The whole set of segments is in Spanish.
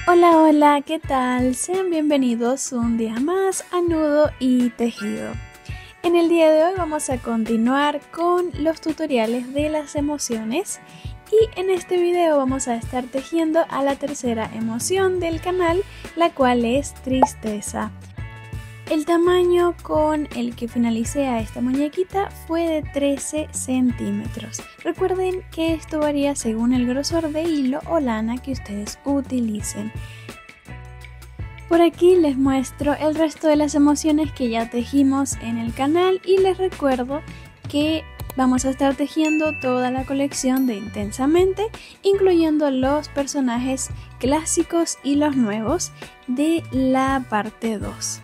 Hola, hola, ¿qué tal? Sean bienvenidos un día más a Nudo y Tejido. En el día de hoy vamos a continuar con los tutoriales de las emociones y en este video vamos a estar tejiendo a la tercera emoción del canal, la cual es tristeza. El tamaño con el que finalicé a esta muñequita fue de 13 centímetros. Recuerden que esto varía según el grosor de hilo o lana que ustedes utilicen. Por aquí les muestro el resto de las emociones que ya tejimos en el canal y les recuerdo que vamos a estar tejiendo toda la colección de Intensamente, incluyendo los personajes clásicos y los nuevos de la parte 2.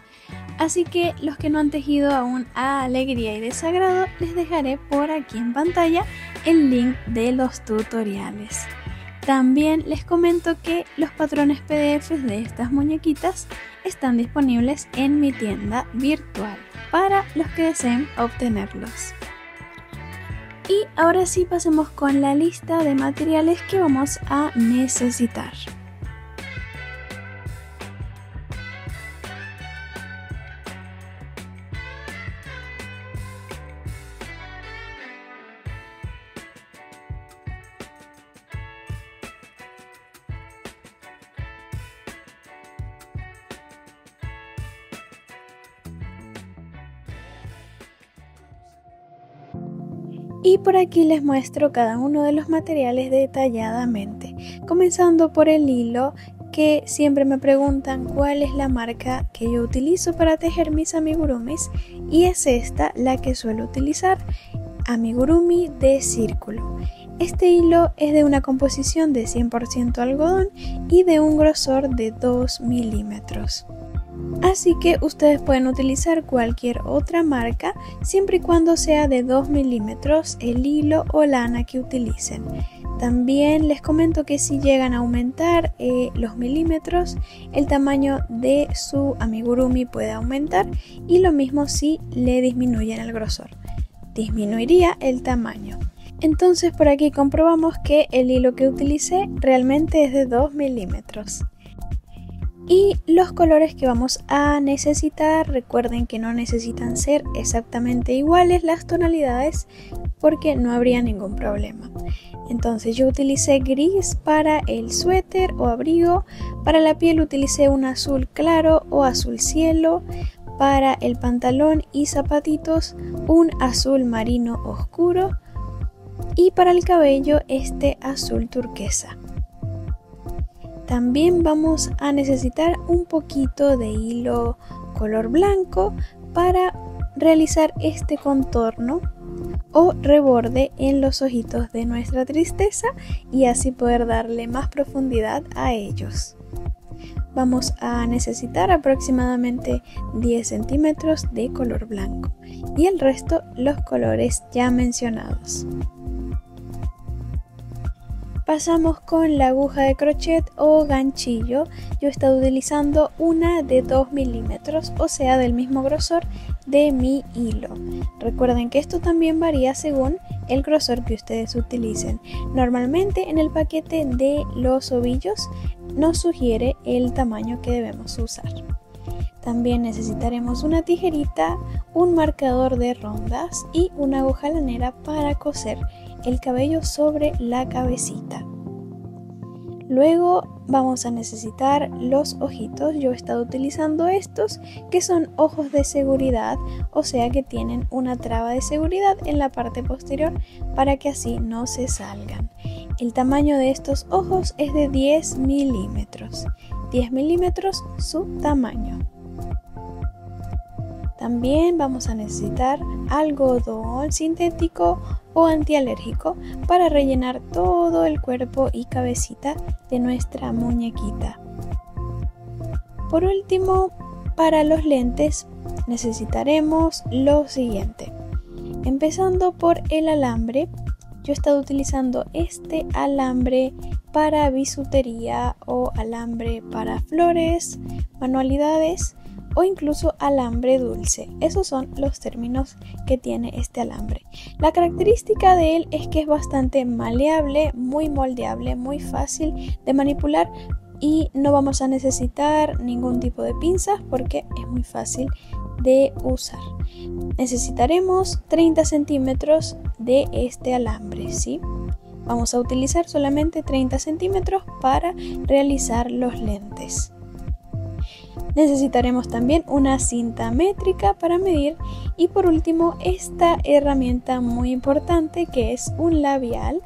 Así que los que no han tejido aún a Alegría y Desagrado, les dejaré por aquí en pantalla el link de los tutoriales. También les comento que los patrones PDF de estas muñequitas están disponibles en mi tienda virtual para los que deseen obtenerlos. Y ahora sí pasemos con la lista de materiales que vamos a necesitar. Y por aquí les muestro cada uno de los materiales detalladamente, comenzando por el hilo, que siempre me preguntan cuál es la marca que yo utilizo para tejer mis amigurumis, y es esta la que suelo utilizar, amigurumi de círculo. Este hilo es de una composición de 100% algodón y de un grosor de 2 milímetros. Así que ustedes pueden utilizar cualquier otra marca siempre y cuando sea de 2 milímetros el hilo o lana que utilicen. También les comento que si llegan a aumentar los milímetros, el tamaño de su amigurumi puede aumentar, y lo mismo si le disminuyen el grosor, disminuiría el tamaño. Entonces por aquí comprobamos que el hilo que utilicé realmente es de 2 milímetros. Y los colores que vamos a necesitar, recuerden que no necesitan ser exactamente iguales las tonalidades porque no habría ningún problema. Entonces yo utilicé gris para el suéter o abrigo, para la piel utilicé un azul claro o azul cielo, para el pantalón y zapatitos un azul marino oscuro y para el cabello este azul turquesa. También vamos a necesitar un poquito de hilo color blanco para realizar este contorno o reborde en los ojitos de nuestra tristeza y así poder darle más profundidad a ellos. Vamos a necesitar aproximadamente 10 centímetros de color blanco y el resto los colores ya mencionados. Pasamos con la aguja de crochet o ganchillo. Yo he estado utilizando una de 2 milímetros, o sea del mismo grosor de mi hilo. Recuerden que esto también varía según el grosor que ustedes utilicen. Normalmente en el paquete de los ovillos nos sugiere el tamaño que debemos usar. También necesitaremos una tijerita, un marcador de rondas y una aguja lanera para coser el cabello sobre la cabecita. Luego vamos a necesitar los ojitos. Yo he estado utilizando estos que son ojos de seguridad, o sea que tienen una traba de seguridad en la parte posterior para que así no se salgan. El tamaño de estos ojos es de 10 milímetros. 10 milímetros su tamaño. También vamos a necesitar algodón sintético o antialérgico para rellenar todo el cuerpo y cabecita de nuestra muñequita. Por último, para los lentes necesitaremos lo siguiente. Empezando por el alambre, yo he estado utilizando este alambre para bisutería o alambre para flores, manualidades o incluso alambre dulce. Esos son los términos que tiene este alambre. La característica de él es que es bastante maleable, muy moldeable, muy fácil de manipular, y no vamos a necesitar ningún tipo de pinzas porque es muy fácil de usar. Necesitaremos 30 centímetros de este alambre, ¿sí? Vamos a utilizar solamente 30 centímetros para realizar los lentes. Necesitaremos también una cinta métrica para medir y por último esta herramienta muy importante que es un labial.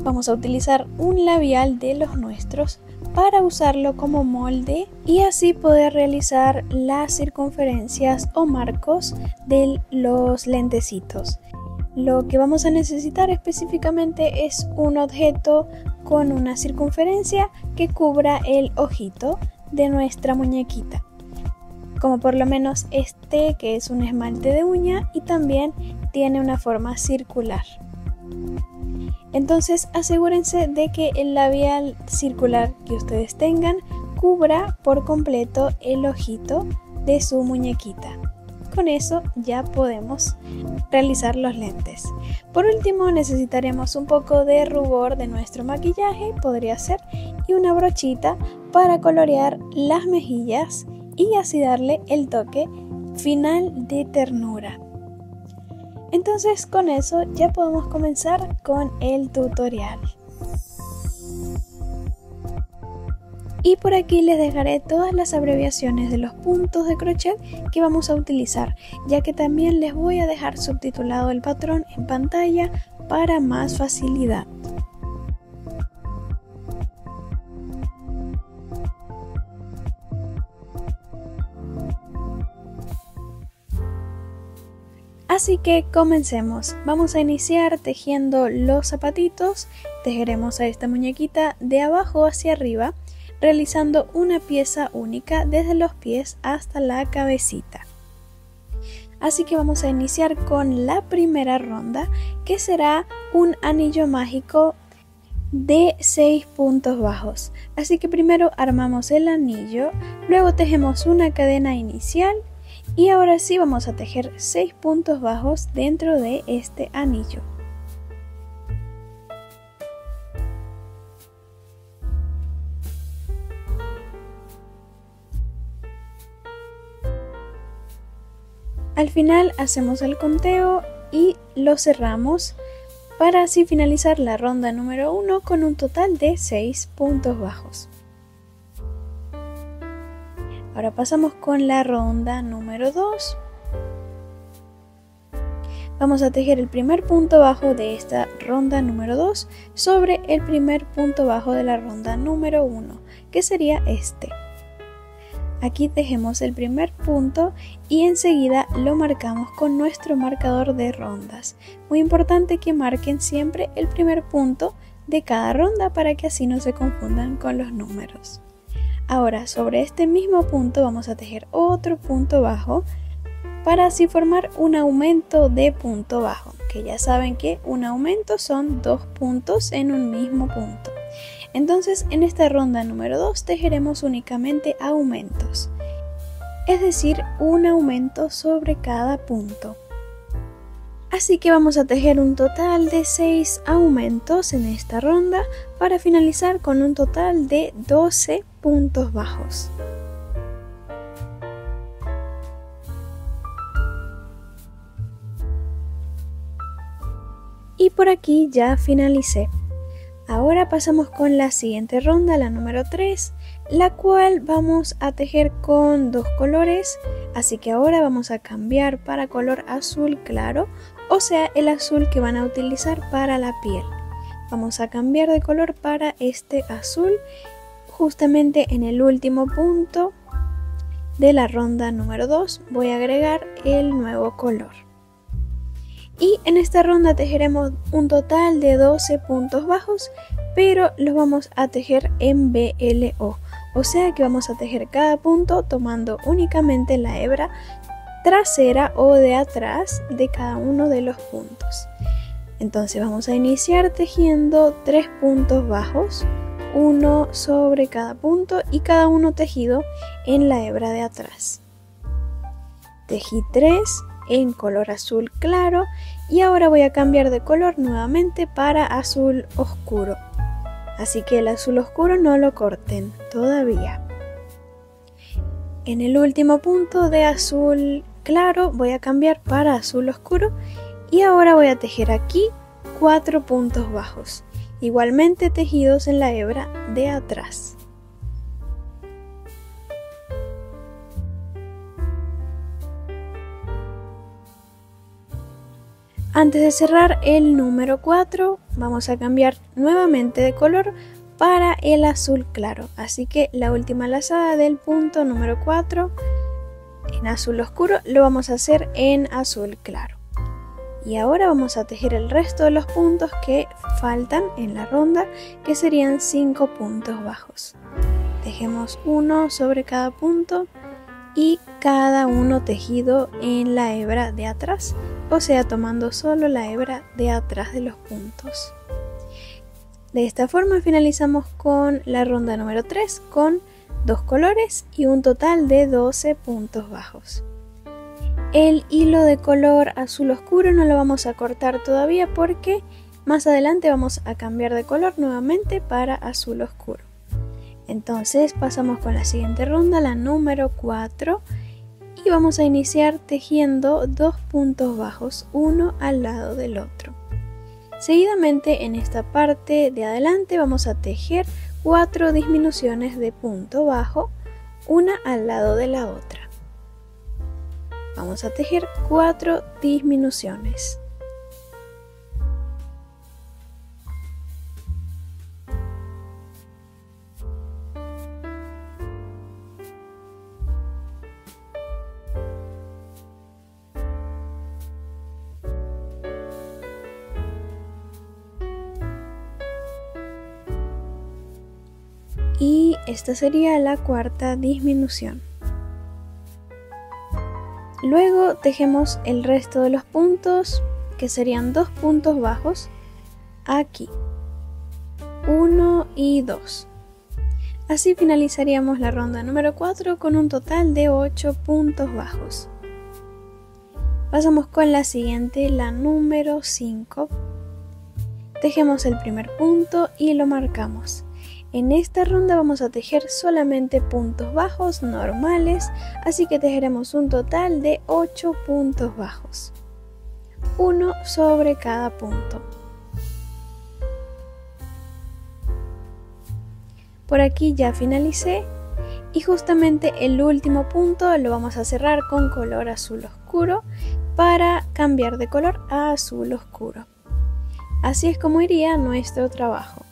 Vamos a utilizar un labial de los nuestros para usarlo como molde y así poder realizar las circunferencias o marcos de los lentecitos. Lo que vamos a necesitar específicamente es un objeto con una circunferencia que cubra el ojito de nuestra muñequita, como por lo menos este que es un esmalte de uña y también tiene una forma circular. Entonces asegúrense de que el labial circular que ustedes tengan cubra por completo el ojito de su muñequita. Con eso ya podemos realizar los lentes. Por último necesitaremos un poco de rubor de nuestro maquillaje, podría ser, y una brochita para colorear las mejillas y así darle el toque final de ternura. Entonces con eso ya podemos comenzar con el tutorial. Y por aquí les dejaré todas las abreviaciones de los puntos de crochet que vamos a utilizar, ya que también les voy a dejar subtitulado el patrón en pantalla para más facilidad. Así que comencemos. Vamos a iniciar tejiendo los zapatitos. Tejeremos a esta muñequita de abajo hacia arriba, realizando una pieza única desde los pies hasta la cabecita. Así que vamos a iniciar con la primera ronda, que será un anillo mágico de 6 puntos bajos. Así que primero armamos el anillo, luego tejemos una cadena inicial y ahora sí vamos a tejer 6 puntos bajos dentro de este anillo. Al final hacemos el conteo y lo cerramos para así finalizar la ronda número 1 con un total de 6 puntos bajos. Ahora pasamos con la ronda número 2. Vamos a tejer el primer punto bajo de esta ronda número 2 sobre el primer punto bajo de la ronda número 1, que sería este. Aquí tejemos el primer punto y enseguida lo marcamos con nuestro marcador de rondas. Muy importante que marquen siempre el primer punto de cada ronda para que así no se confundan con los números. Ahora sobre este mismo punto vamos a tejer otro punto bajo para así formar un aumento de punto bajo, que ya saben que un aumento son 2 puntos en un mismo punto. Entonces en esta ronda número 2 tejeremos únicamente aumentos, es decir, un aumento sobre cada punto. Así que vamos a tejer un total de 6 aumentos en esta ronda para finalizar con un total de 12 puntos bajos. Y por aquí ya finalicé. Ahora pasamos con la siguiente ronda, la número 3, la cual vamos a tejer con 2 colores, así que ahora vamos a cambiar para color azul claro, o sea el azul que van a utilizar para la piel. Vamos a cambiar de color para este azul, justamente en el último punto de la ronda número 2 voy a agregar el nuevo color. Y en esta ronda tejeremos un total de 12 puntos bajos, pero los vamos a tejer en BLO, o sea que vamos a tejer cada punto tomando únicamente la hebra trasera o de atrás de cada uno de los puntos. Entonces vamos a iniciar tejiendo 3 puntos bajos, uno sobre cada punto y cada uno tejido en la hebra de atrás. Tejí 3 en color azul claro y ahora voy a cambiar de color nuevamente para azul oscuro. así que el azul oscuro no lo corten todavía. En el último punto de azul claro voy a cambiar para azul oscuro y ahora voy a tejer aquí 4 puntos bajos, igualmente tejidos en la hebra de atrás. Antes de cerrar el número 4 vamos a cambiar nuevamente de color para el azul claro, así que la última lazada del punto número 4 en azul oscuro lo vamos a hacer en azul claro. Y ahora vamos a tejer el resto de los puntos que faltan en la ronda, que serían 5 puntos bajos. Tejemos uno sobre cada punto y cada uno tejido en la hebra de atrás, o sea, tomando solo la hebra de atrás de los puntos. De esta forma finalizamos con la ronda número 3 con 2 colores y un total de 12 puntos bajos. El hilo de color azul oscuro no lo vamos a cortar todavía porque más adelante vamos a cambiar de color nuevamente para azul oscuro. Entonces pasamos con la siguiente ronda, la número 4, y vamos a iniciar tejiendo 2 puntos bajos, uno al lado del otro. Seguidamente en esta parte de adelante vamos a tejer 4 disminuciones de punto bajo, una al lado de la otra. Vamos a tejer 4 disminuciones. Y esta sería la cuarta disminución. Luego tejemos el resto de los puntos, que serían 2 puntos bajos, aquí, 1 y 2. Así finalizaríamos la ronda número 4 con un total de 8 puntos bajos. Pasamos con la siguiente, la número 5. Tejemos el primer punto y lo marcamos. En esta ronda vamos a tejer solamente puntos bajos normales, así que tejeremos un total de 8 puntos bajos, uno sobre cada punto. Por aquí ya finalicé y justamente el último punto lo vamos a cerrar con color azul oscuro para cambiar de color a azul oscuro. Así es como iría nuestro trabajo.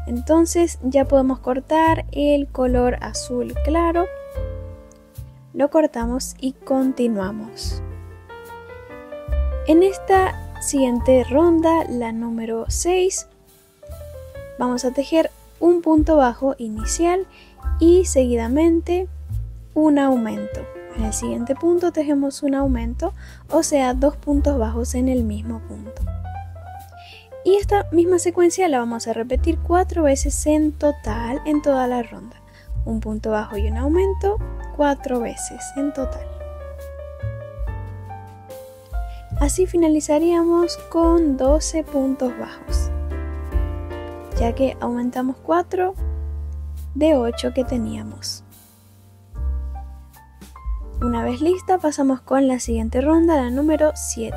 Entonces ya podemos cortar el color azul claro, lo cortamos y continuamos. En esta siguiente ronda, la número 6, vamos a tejer un punto bajo inicial y seguidamente un aumento. En el siguiente punto tejemos un aumento, o sea, 2 puntos bajos en el mismo punto. Y esta misma secuencia la vamos a repetir 4 veces en total en toda la ronda. Un punto bajo y un aumento 4 veces en total. Así finalizaríamos con 12 puntos bajos, ya que aumentamos 4 de 8 que teníamos. Una vez lista pasamos con la siguiente ronda, la número 7.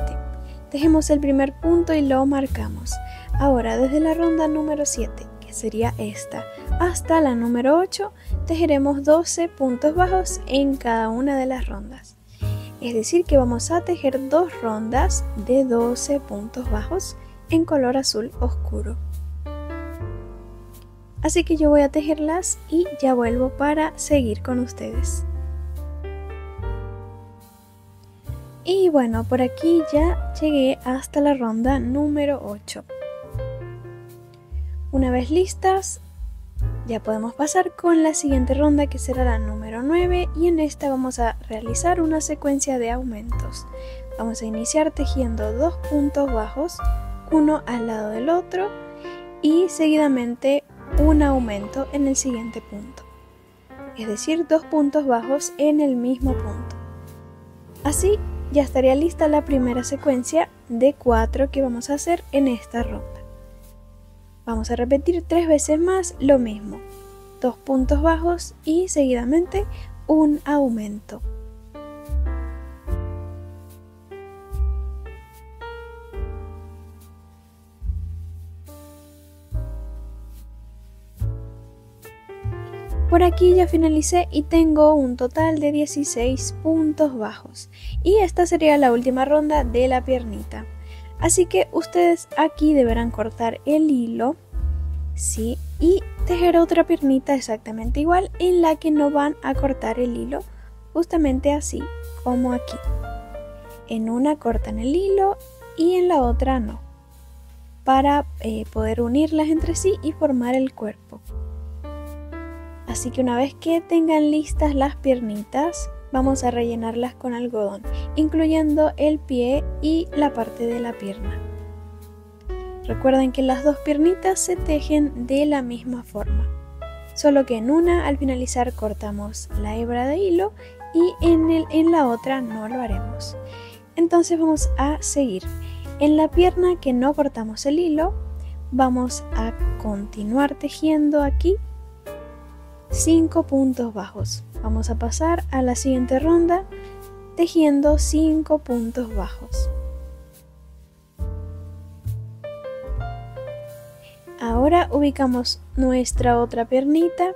Tejemos el primer punto y lo marcamos. Ahora desde la ronda número 7, que sería esta, hasta la número 8, tejeremos 12 puntos bajos en cada una de las rondas. Es decir que vamos a tejer 2 rondas de 12 puntos bajos en color azul oscuro. Así que yo voy a tejerlas y ya vuelvo para seguir con ustedes. Y bueno, por aquí ya llegué hasta la ronda número 8. Una vez listas, ya podemos pasar con la siguiente ronda, que será la número 9, y en esta vamos a realizar una secuencia de aumentos. Vamos a iniciar tejiendo 2 puntos bajos, uno al lado del otro, y seguidamente un aumento en el siguiente punto. Es decir, 2 puntos bajos en el mismo punto. Así ya estaría lista la primera secuencia de 4 que vamos a hacer en esta ronda. Vamos a repetir 3 veces más lo mismo, 2 puntos bajos y seguidamente un aumento. Por aquí ya finalicé y tengo un total de 16 puntos bajos. Y esta sería la última ronda de la piernita. Así que ustedes aquí deberán cortar el hilo, ¿sí? Y tejer otra piernita exactamente igual en la que no van a cortar el hilo, justamente así como aquí. En una cortan el hilo y en la otra no, para poder unirlas entre sí y formar el cuerpo. Así que una vez que tengan listas las piernitas, vamos a rellenarlas con algodón, incluyendo el pie y la parte de la pierna. Recuerden que las dos piernitas se tejen de la misma forma, solo que en una al finalizar cortamos la hebra de hilo y en la otra no lo haremos. Entonces vamos a seguir. En la pierna que no cortamos el hilo, vamos a continuar tejiendo aquí 5 puntos bajos. Vamos a pasar a la siguiente ronda tejiendo 5 puntos bajos. Ahora ubicamos nuestra otra piernita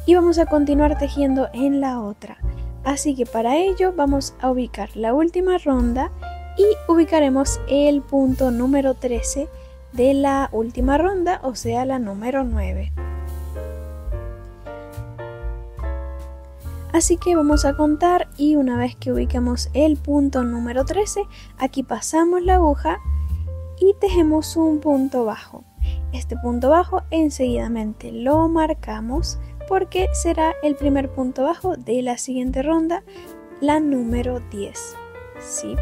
y vamos a continuar tejiendo en la otra. Así que para ello vamos a ubicar la última ronda y ubicaremos el punto número 13 de la última ronda, o sea la número 9. Así que vamos a contar y una vez que ubicamos el punto número 13, aquí pasamos la aguja y tejemos un punto bajo. Este punto bajo enseguidamente lo marcamos porque será el primer punto bajo de la siguiente ronda, la número 10. ¿Sí?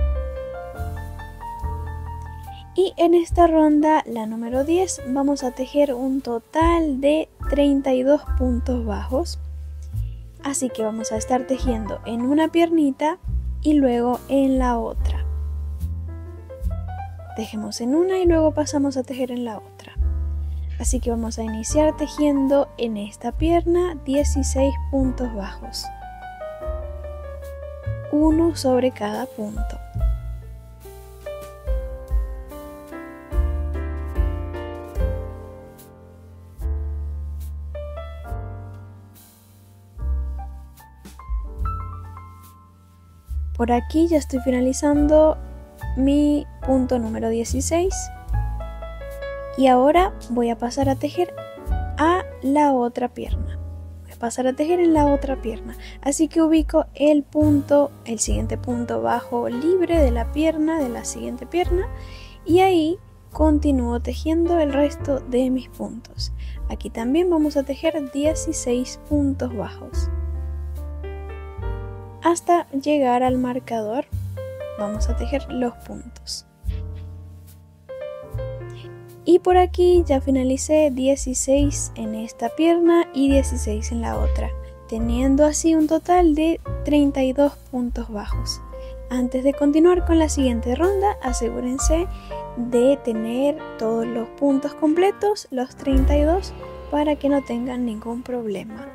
Y en esta ronda, la número 10, vamos a tejer un total de 32 puntos bajos. Así que vamos a estar tejiendo en una piernita y luego en la otra. Tejemos en una y luego pasamos a tejer en la otra. Así que vamos a iniciar tejiendo en esta pierna 16 puntos bajos. Uno sobre cada punto. Por aquí ya estoy finalizando mi punto número 16 y ahora voy a pasar a tejer a la otra pierna. Voy a pasar a tejer en la otra pierna, así que ubico el siguiente punto bajo libre de la pierna, de la siguiente pierna, y ahí continúo tejiendo el resto de mis puntos. Aquí también vamos a tejer 16 puntos bajos. Hasta llegar al marcador vamos a tejer los puntos. Y por aquí ya finalicé 16 en esta pierna y 16 en la otra, teniendo así un total de 32 puntos bajos. Antes de continuar con la siguiente ronda, asegúrense de tener todos los puntos completos, los 32, para que no tengan ningún problema.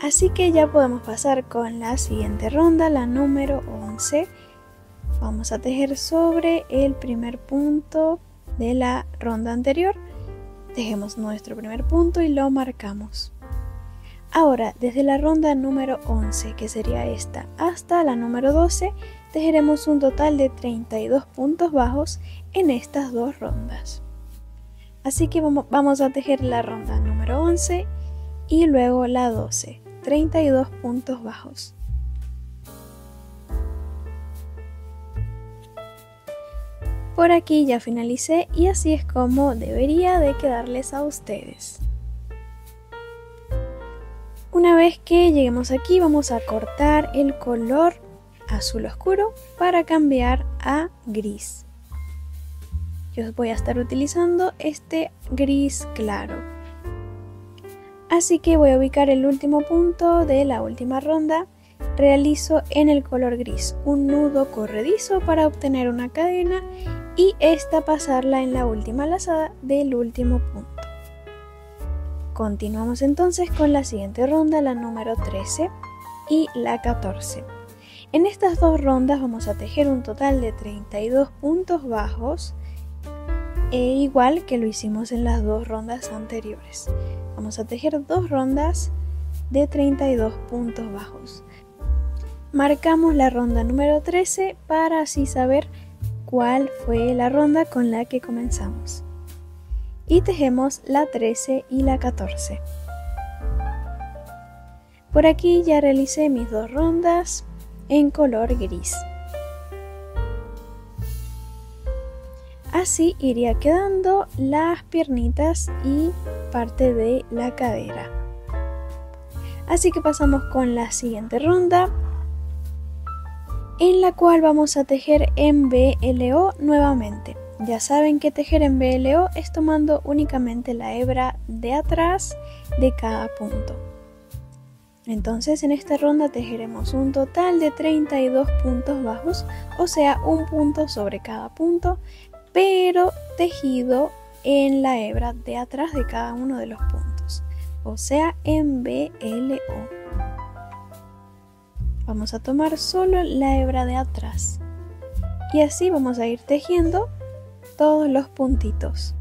Así que ya podemos pasar con la siguiente ronda, la número 11. Vamos a tejer sobre el primer punto de la ronda anterior. Tejemos nuestro primer punto y lo marcamos. Ahora, desde la ronda número 11, que sería esta, hasta la número 12, tejeremos un total de 32 puntos bajos en estas dos rondas. Así que vamos a tejer la ronda número 11 y luego la 12. 32 puntos bajos. Por aquí ya finalicé y así es como debería de quedarles a ustedes. Una vez que lleguemos aquí vamos a cortar el color azul oscuro para cambiar a gris. Yo voy a estar utilizando este gris claro. Así que voy a ubicar el último punto de la última ronda. Realizo en el color gris un nudo corredizo para obtener una cadena y esta pasarla en la última lazada del último punto. Continuamos entonces con la siguiente ronda, la número 13 y la 14. En estas dos rondas vamos a tejer un total de 32 puntos bajos, igual que lo hicimos en las dos rondas anteriores. Vamos a tejer dos rondas de 32 puntos bajos. Marcamos la ronda número 13 para así saber cuál fue la ronda con la que comenzamos. Y tejemos la 13 y la 14. Por aquí ya realicé mis dos rondas en color gris. Así iría quedando las piernitas y parte de la cadera. Así que pasamos con la siguiente ronda, en la cual vamos a tejer en BLO nuevamente. Ya saben que tejer en BLO es tomando únicamente la hebra de atrás de cada punto. Entonces en esta ronda tejeremos un total de 32 puntos bajos, o sea, un punto sobre cada punto, pero tejido en la hebra de atrás de cada uno de los puntos, o sea, en BLO. Vamos a tomar solo la hebra de atrás y así vamos a ir tejiendo todos los puntitos.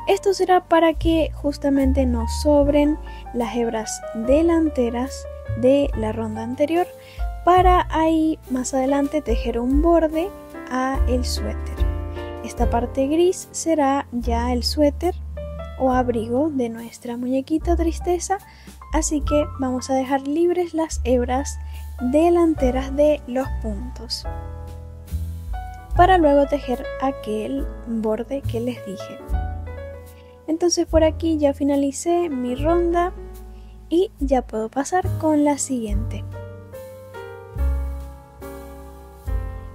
Esto será para que justamente nos sobren las hebras delanteras de la ronda anterior, para ahí más adelante tejer un borde a el suéter. Esta parte gris será ya el suéter o abrigo de nuestra muñequita Tristeza, así que vamos a dejar libres las hebras delanteras de los puntos para luego tejer aquel borde que les dije. Entonces por aquí ya finalicé mi ronda y ya puedo pasar con la siguiente,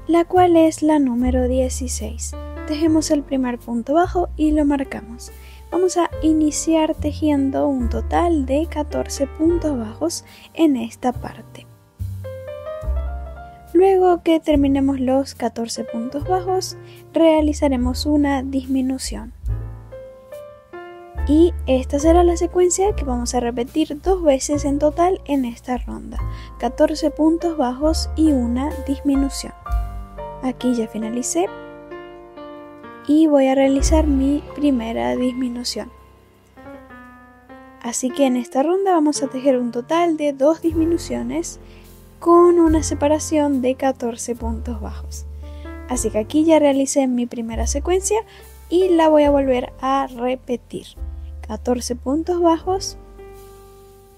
la cual es la número 16. Tejemos el primer punto bajo y lo marcamos. Vamos a iniciar tejiendo un total de 14 puntos bajos en esta parte. Luego que terminemos los 14 puntos bajos, realizaremos una disminución. Y esta será la secuencia que vamos a repetir dos veces en total en esta ronda. 14 puntos bajos y una disminución. Aquí ya finalicé y voy a realizar mi primera disminución. Así que en esta ronda vamos a tejer un total de 2 disminuciones con una separación de 14 puntos bajos. Así que aquí ya realicé mi primera secuencia y la voy a volver a repetir. 14 puntos bajos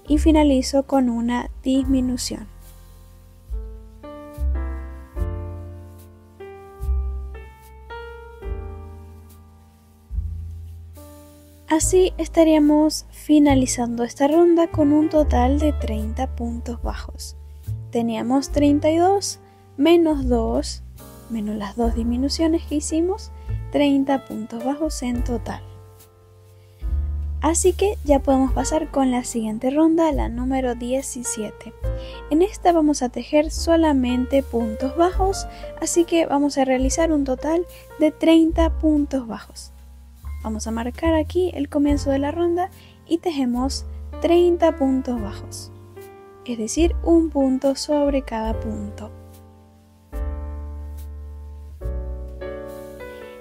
y finalizo con una disminución. Así estaríamos finalizando esta ronda con un total de 30 puntos bajos. Teníamos 32 menos 2, menos las 2 disminuciones que hicimos, 30 puntos bajos en total. Así que ya podemos pasar con la siguiente ronda, la número 17. En esta vamos a tejer solamente puntos bajos, así que vamos a realizar un total de 30 puntos bajos. Vamos a marcar aquí el comienzo de la ronda y tejemos 30 puntos bajos, es decir, un punto sobre cada punto.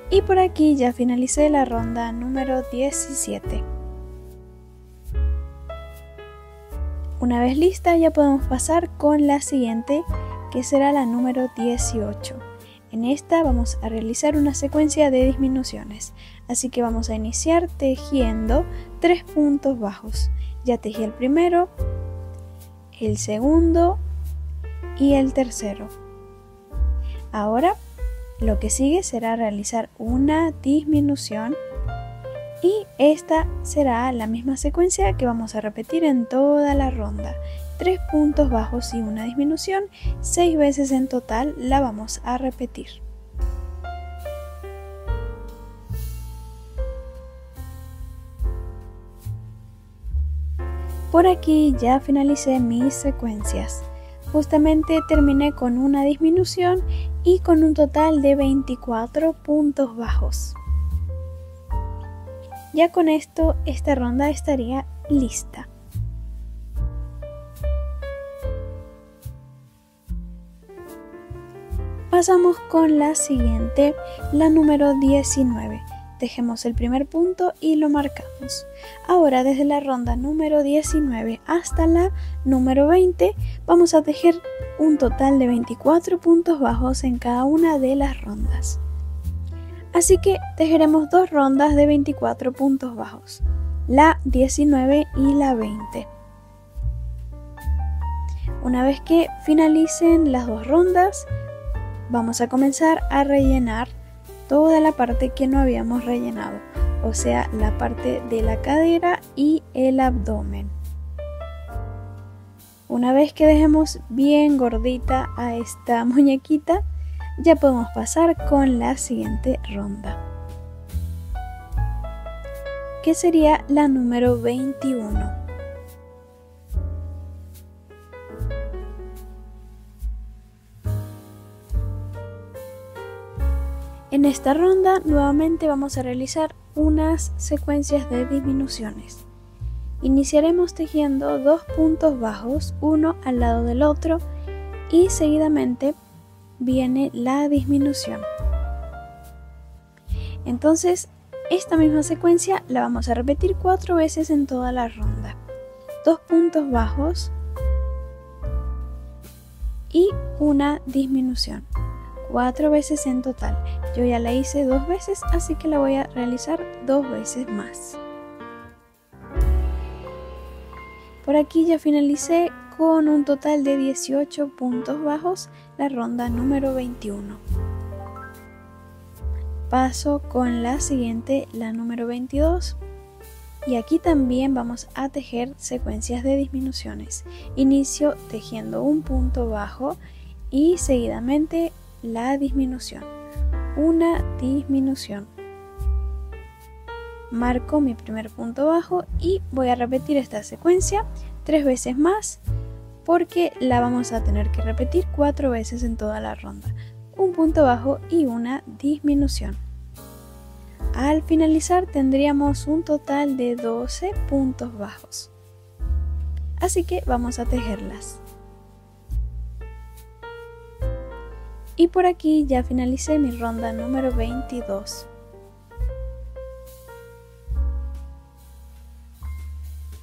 Y por aquí ya finalicé la ronda número 17. Una vez lista ya podemos pasar con la siguiente, que será la número 18. En esta vamos a realizar una secuencia de disminuciones, así que vamos a iniciar tejiendo 3 puntos bajos. Ya tejí el primero, el segundo y el tercero. Ahora lo que sigue será realizar una disminución y esta será la misma secuencia que vamos a repetir en toda la ronda. 3 puntos bajos y una disminución, 6 veces en total la vamos a repetir. Por aquí ya finalicé mis secuencias. Justamente terminé con una disminución y con un total de 24 puntos bajos. Ya con esto, esta ronda estaría lista. Pasamos con la siguiente, la número 19. Tejemos el primer punto y lo marcamos. Ahora desde la ronda número 19 hasta la número 20 vamos a tejer un total de 24 puntos bajos en cada una de las rondas. Así que tejeremos dos rondas de 24 puntos bajos, la 19 y la 20. Una vez que finalicen las dos rondas, vamos a comenzar a rellenar toda la parte que no habíamos rellenado, o sea, la parte de la cadera y el abdomen. Una vez que dejemos bien gordita a esta muñequita, ya podemos pasar con la siguiente ronda, que sería la número 21. En esta ronda nuevamente vamos a realizar unas secuencias de disminuciones. Iniciaremos tejiendo dos puntos bajos, uno al lado del otro, y seguidamente viene la disminución. Entonces, esta misma secuencia la vamos a repetir 4 veces en toda la ronda. Dos puntos bajos y una disminución. 4 veces en total. Yo ya la hice 2 veces, así que la voy a realizar 2 veces más. Por aquí ya finalicé con un total de 18 puntos bajos la ronda número 21. Paso con la siguiente, la número 22. Y aquí también vamos a tejer secuencias de disminuciones. Inicio tejiendo un punto bajo y seguidamente la disminución, una disminución. Marco mi primer punto bajo y voy a repetir esta secuencia 3 veces más porque la vamos a tener que repetir 4 veces en toda la ronda. Un punto bajo y una disminución. Al finalizar tendríamos un total de 12 puntos bajos. Así que vamos a tejerlas. Y por aquí ya finalicé mi ronda número 22.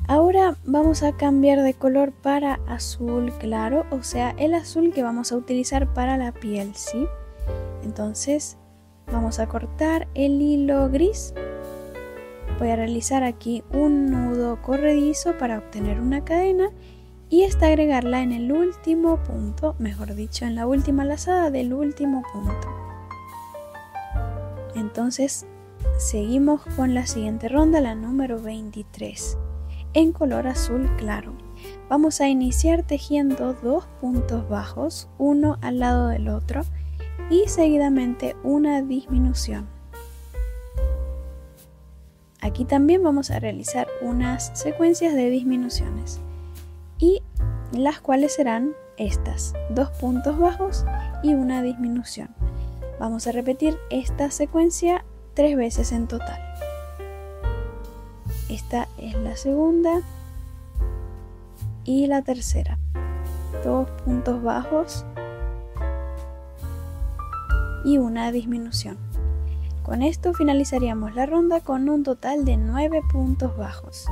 Ahora vamos a cambiar de color para azul claro, o sea, el azul que vamos a utilizar para la piel, ¿sí? Entonces vamos a cortar el hilo gris. Voy a realizar aquí un nudo corredizo para obtener una cadena y esta agregarla en el último punto, mejor dicho, en la última lazada del último punto. Entonces seguimos con la siguiente ronda, la número 23, en color azul claro. Vamos a iniciar tejiendo 2 puntos bajos, uno al lado del otro, y seguidamente una disminución. Aquí también vamos a realizar unas secuencias de disminuciones, y las cuales serán estas, 2 puntos bajos y una disminución. Vamos a repetir esta secuencia 3 veces en total. Esta es la segunda y la tercera. 2 puntos bajos y una disminución. Con esto finalizaríamos la ronda con un total de 9 puntos bajos.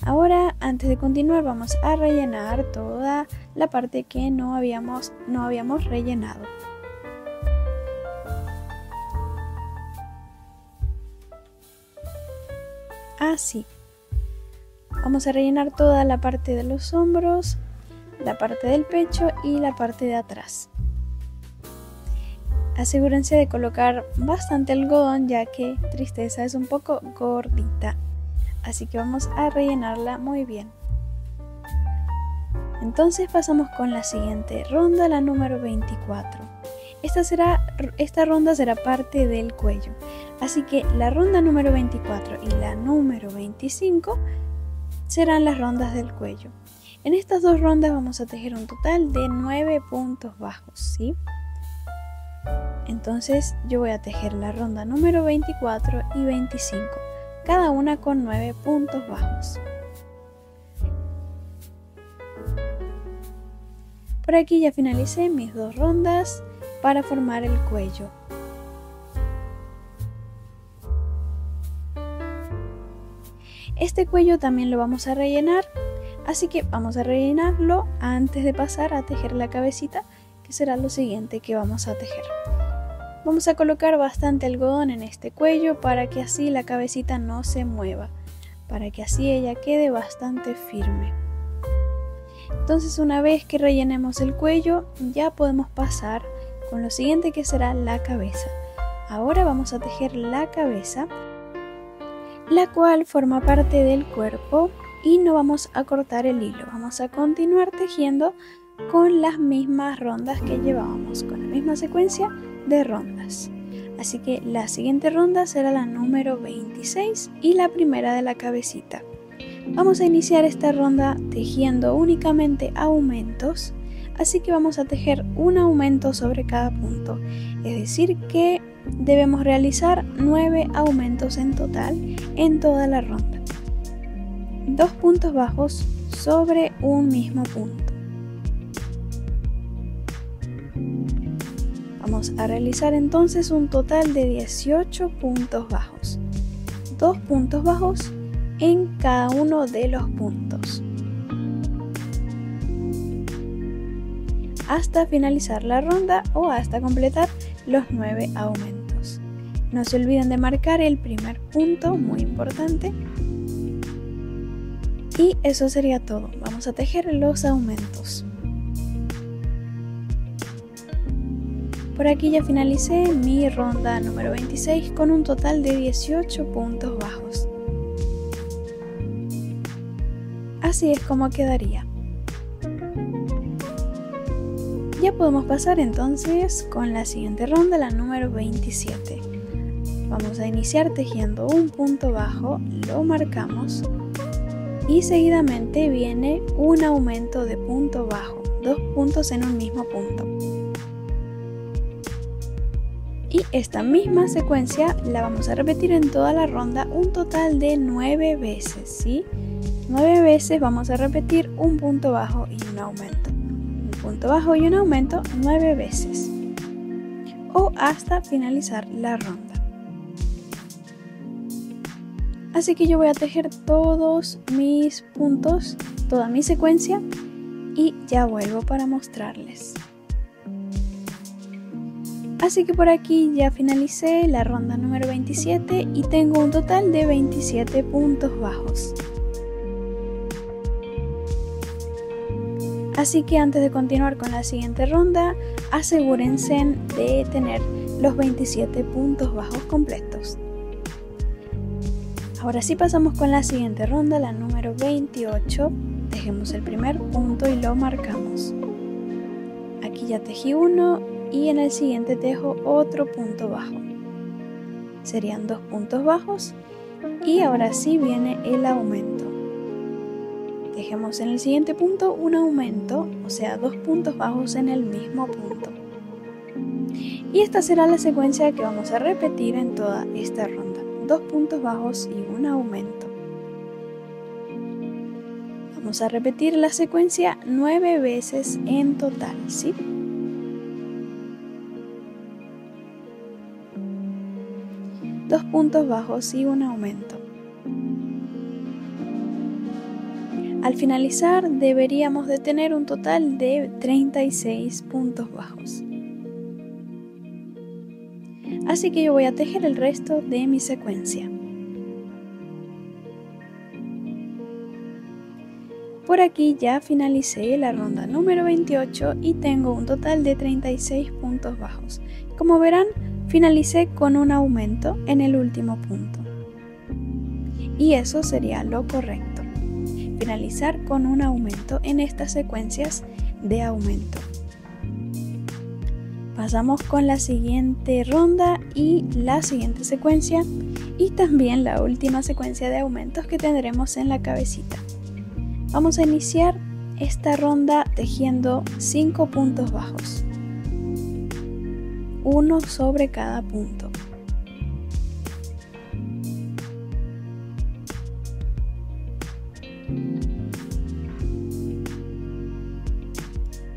Ahora, antes de continuar, vamos a rellenar toda la parte que no habíamos rellenado. Así. Vamos a rellenar toda la parte de los hombros, la parte del pecho y la parte de atrás. Asegúrense de colocar bastante algodón, ya que Tristeza es un poco gordita. Así que vamos a rellenarla muy bien. Entonces pasamos con la siguiente ronda, la número 24. Esta ronda será parte del cuello. Así que la ronda número 24 y la número 25 serán las rondas del cuello. En estas dos rondas vamos a tejer un total de 9 puntos bajos, ¿sí? Entonces yo voy a tejer la ronda número 24 y 25, cada una con 9 puntos bajos. Por aquí ya finalicé mis dos rondas para formar el cuello. Este cuello también lo vamos a rellenar, así que vamos a rellenarlo antes de pasar a tejer la cabecita, que será lo siguiente que vamos a tejer. Vamos a colocar bastante algodón en este cuello para que así la cabecita no se mueva, para que así ella quede bastante firme. Entonces, una vez que rellenemos el cuello, ya podemos pasar con lo siguiente, que será la cabeza. Ahora vamos a tejer la cabeza, la cual forma parte del cuerpo, y no vamos a cortar el hilo. Vamos a continuar tejiendo con las mismas rondas que llevábamos, con la misma secuencia de rondas. Así que la siguiente ronda será la número 26 y la primera de la cabecita. Vamos a iniciar esta ronda tejiendo únicamente aumentos, así que vamos a tejer un aumento sobre cada punto, es decir que debemos realizar 9 aumentos en total en toda la ronda. 2 puntos bajos sobre un mismo punto. Vamos a realizar entonces un total de 18 puntos bajos. 2 puntos bajos en cada uno de los puntos, hasta finalizar la ronda o hasta completar los 9 aumentos. No se olviden de marcar el primer punto, muy importante. Y eso sería todo. Vamos a tejer los aumentos. Por aquí ya finalicé mi ronda número 26 con un total de 18 puntos bajos. Así es como quedaría. Ya podemos pasar entonces con la siguiente ronda, la número 27. Vamos a iniciar tejiendo un punto bajo, lo marcamos y seguidamente viene un aumento de punto bajo, 2 puntos en un mismo punto. Y esta misma secuencia la vamos a repetir en toda la ronda un total de 9 veces, ¿sí? 9 veces vamos a repetir un punto bajo y un aumento. Un punto bajo y un aumento 9 veces. O hasta finalizar la ronda. Así que yo voy a tejer todos mis puntos, toda mi secuencia, y ya vuelvo para mostrarles. Así que por aquí ya finalicé la ronda número 27 y tengo un total de 27 puntos bajos. Así que antes de continuar con la siguiente ronda, asegúrense de tener los 27 puntos bajos completos. Ahora sí pasamos con la siguiente ronda, la número 28. Tejemos el primer punto y lo marcamos. Aquí ya tejí uno y en el siguiente tejo otro punto bajo. Serían 2 puntos bajos y ahora sí viene el aumento. Tejemos en el siguiente punto un aumento, o sea 2 puntos bajos en el mismo punto. Y esta será la secuencia que vamos a repetir en toda esta ronda. 2 puntos bajos y un aumento. Vamos a repetir la secuencia 9 veces en total, ¿sí? Dos puntos bajos y un aumento. Al finalizar deberíamos de tener un total de 36 puntos bajos. Así que yo voy a tejer el resto de mi secuencia. Por aquí ya finalicé la ronda número 28 y tengo un total de 36 puntos bajos. Como verán, finalicé con un aumento en el último punto. Y eso sería lo correcto. Finalizar con un aumento en estas secuencias de aumento. Pasamos con la siguiente ronda y la siguiente secuencia y también la última secuencia de aumentos que tendremos en la cabecita. Vamos a iniciar esta ronda tejiendo 5 puntos bajos, uno sobre cada punto.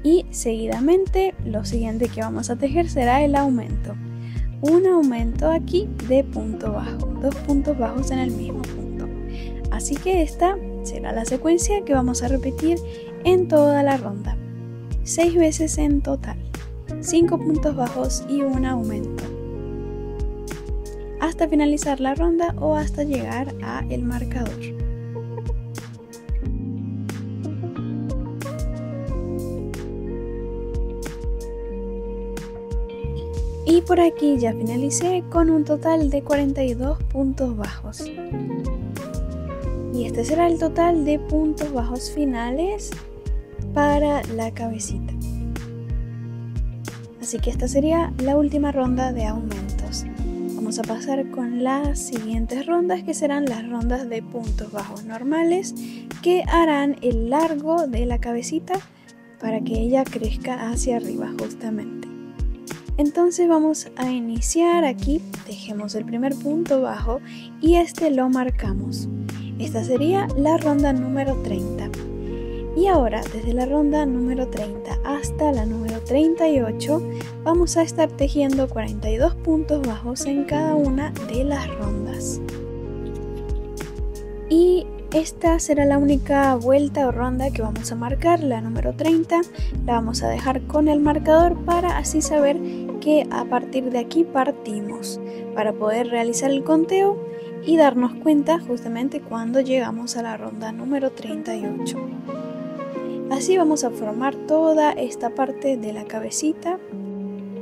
Y seguidamente lo siguiente que vamos a tejer será el aumento. Un aumento aquí de punto bajo, 2 puntos bajos en el mismo punto. Así que esta será la secuencia que vamos a repetir en toda la ronda. 6 veces en total, 5 puntos bajos y un aumento. Hasta finalizar la ronda o hasta llegar a el marcador. Y por aquí ya finalicé con un total de 42 puntos bajos. Y este será el total de puntos bajos finales para la cabecita. Así que esta sería la última ronda de aumentos. Vamos a pasar con las siguientes rondas, que serán las rondas de puntos bajos normales, que harán el largo de la cabecita para que ella crezca hacia arriba justamente. Entonces vamos a iniciar aquí, tejemos el primer punto bajo y este lo marcamos. Esta sería la ronda número 30. Y ahora, desde la ronda número 30 hasta la número 38, vamos a estar tejiendo 42 puntos bajos en cada una de las rondas. Y esta será la única vuelta o ronda que vamos a marcar, la número 30. La vamos a dejar con el marcador para así saber que a partir de aquí partimos, para poder realizar el conteo y darnos cuenta justamente cuando llegamos a la ronda número 38. Así vamos a formar toda esta parte de la cabecita.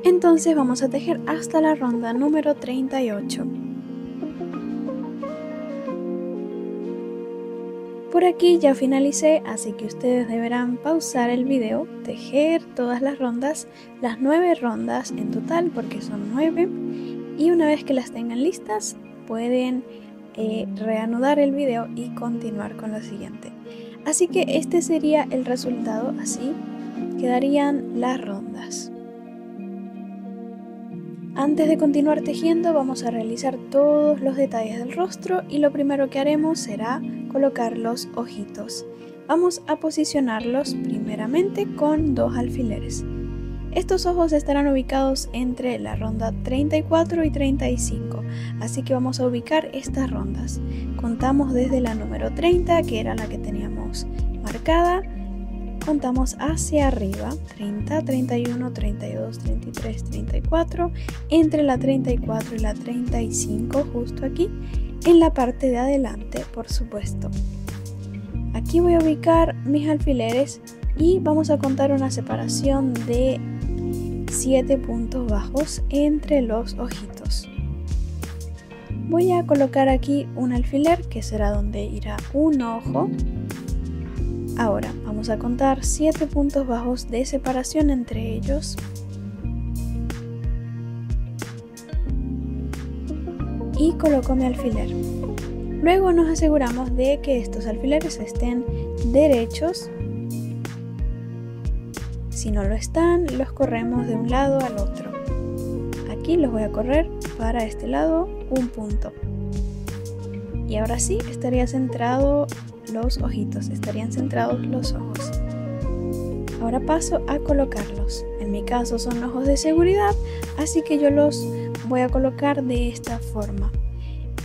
Entonces vamos a tejer hasta la ronda número 38. Por aquí ya finalicé, así que ustedes deberán pausar el video, tejer todas las rondas, las 9 rondas en total, porque son 9, y una vez que las tengan listas pueden reanudar el video y continuar con lo siguiente. Así que este sería el resultado, así quedarían las rondas. Antes de continuar tejiendo vamos a realizar todos los detalles del rostro y lo primero que haremos será colocar los ojitos. Vamos a posicionarlos primeramente con 2 alfileres. Estos ojos estarán ubicados entre la ronda 34 y 35, así que vamos a ubicar estas rondas. Contamos desde la número 30, que era la que teníamos marcada, contamos hacia arriba, 30, 31, 32, 33, 34, entre la 34 y la 35, justo aquí, en la parte de adelante, por supuesto. Aquí voy a ubicar mis alfileres y vamos a contar una separación de 7 puntos bajos entre los ojitos. Voy a colocar aquí un alfiler que será donde irá un ojo. Ahora vamos a contar 7 puntos bajos de separación entre ellos. Y coloco mi alfiler. Luego nos aseguramos de que estos alfileres estén derechos. Si no lo están, los corremos de un lado al otro. Aquí los voy a correr para este lado un punto. Y ahora sí estaría centrado los ojitos, estarían centrados los ojos. Ahora paso a colocarlos. En mi caso son ojos de seguridad, así que yo los voy a colocar de esta forma.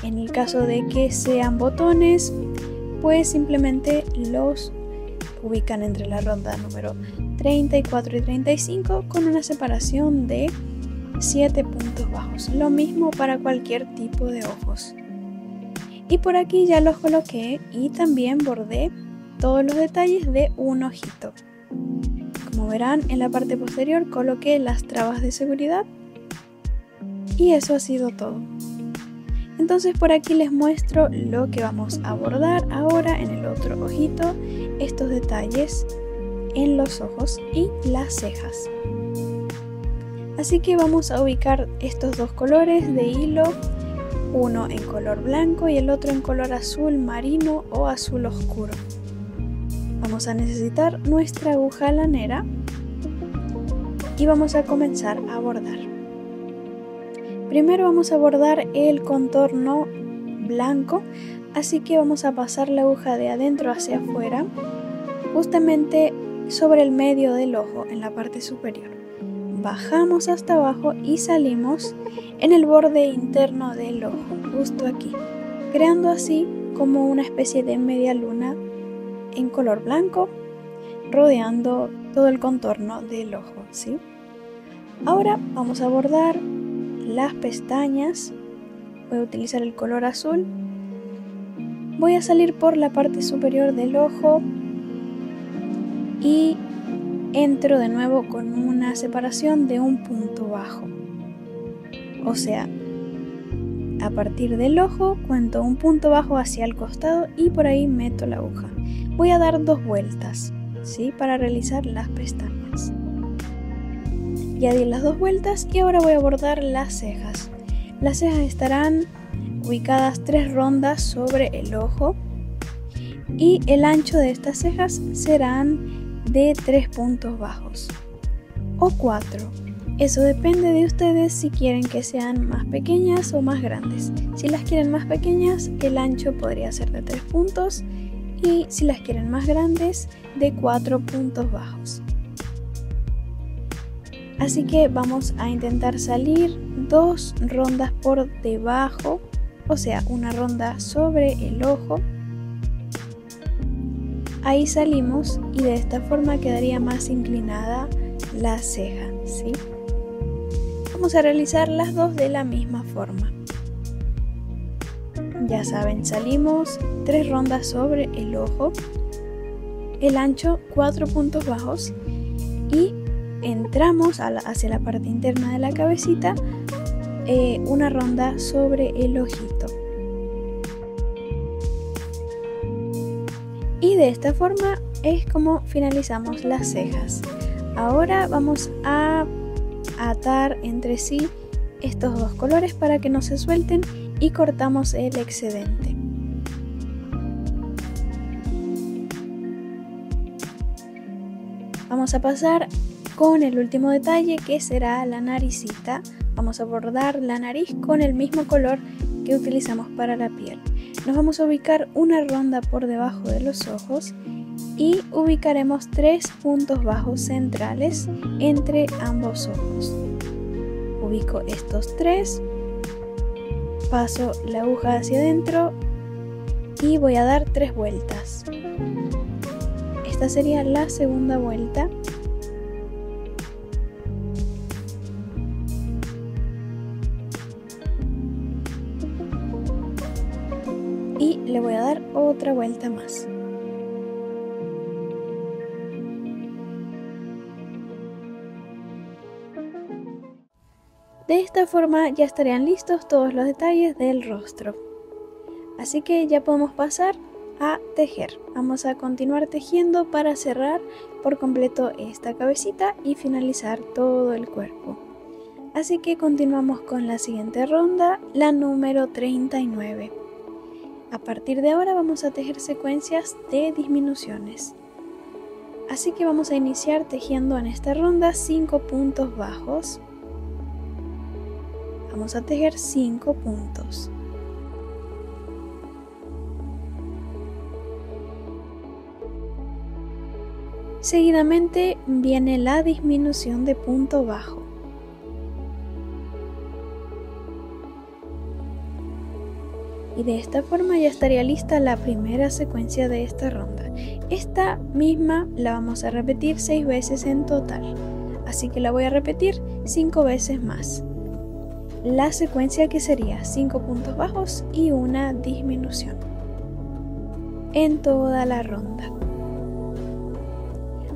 En el caso de que sean botones, pues simplemente los ubican entre la ronda número 34 y 35 con una separación de 7 puntos bajos. Lo mismo para cualquier tipo de ojos. Y por aquí ya los coloqué y también bordé todos los detalles de un ojito. Como verán, en la parte posterior coloqué las trabas de seguridad y eso ha sido todo. Entonces por aquí les muestro lo que vamos a bordar ahora en el otro ojito, estos detalles en los ojos y las cejas. Así que vamos a ubicar estos dos colores de hilo, uno en color blanco y el otro en color azul marino o azul oscuro. Vamos a necesitar nuestra aguja lanera y vamos a comenzar a bordar. Primero vamos a bordar el contorno blanco, así que vamos a pasar la aguja de adentro hacia afuera, justamente sobre el medio del ojo en la parte superior. Bajamos hasta abajo y salimos en el borde interno del ojo, justo aquí, creando así como una especie de media luna en color blanco, rodeando todo el contorno del ojo, ¿sí? Ahora vamos a bordar las pestañas. Voy a utilizar el color azul. Voy a salir por la parte superior del ojo y entro de nuevo con una separación de un punto bajo. O sea, a partir del ojo cuento un punto bajo hacia el costado y por ahí meto la aguja. Voy a dar 2 vueltas, ¿sí? Para realizar las pestañas. Ya di las 2 vueltas y ahora voy a bordar las cejas. Las cejas estarán ubicadas 3 rondas sobre el ojo y el ancho de estas cejas serán de 3 puntos bajos o 4. Eso depende de ustedes si quieren que sean más pequeñas o más grandes. Si las quieren más pequeñas, el ancho podría ser de 3 puntos y si las quieren más grandes, de 4 puntos bajos. Así que vamos a intentar salir 2 rondas por debajo, o sea, una ronda sobre el ojo. Ahí salimos y de esta forma quedaría más inclinada la ceja, ¿sí? Vamos a realizar las 2 de la misma forma. Ya saben, salimos 3 rondas sobre el ojo, el ancho 4 puntos bajos y entramos hacia la parte interna de la cabecita, una ronda sobre el ojito. Y de esta forma es como finalizamos las cejas. Ahora vamos a atar entre sí estos 2 colores para que no se suelten y cortamos el excedente. Vamos a pasar con el último detalle, que será la naricita. Vamos a bordar la nariz con el mismo color que utilizamos para la piel. Nos vamos a ubicar una ronda por debajo de los ojos y ubicaremos 3 puntos bajos centrales entre ambos ojos. Ubico estos 3, paso la aguja hacia adentro y voy a dar 3 vueltas. Esta sería la segunda vuelta. Y le voy a dar otra vuelta más. De esta forma ya estarían listos todos los detalles del rostro. Así que ya podemos pasar a tejer. Vamos a continuar tejiendo para cerrar por completo esta cabecita y finalizar todo el cuerpo. Así que continuamos con la siguiente ronda, la número 39. A partir de ahora vamos a tejer secuencias de disminuciones. Así que vamos a iniciar tejiendo en esta ronda 5 puntos bajos. Vamos a tejer 5 puntos. Seguidamente viene la disminución de punto bajo. Y de esta forma ya estaría lista la primera secuencia de esta ronda. Esta misma la vamos a repetir 6 veces en total, así que la voy a repetir 5 veces más. La secuencia que sería 5 puntos bajos y una disminución en toda la ronda.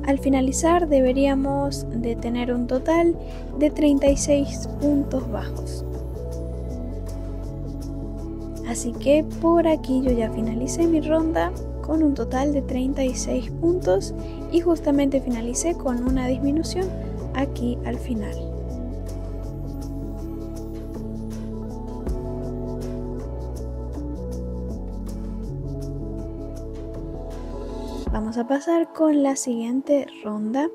Al finalizar deberíamos de tener un total de 36 puntos bajos. Así que por aquí yo ya finalicé mi ronda con un total de 36 puntos y justamente finalicé con una disminución aquí al final. Vamos a pasar con la siguiente ronda,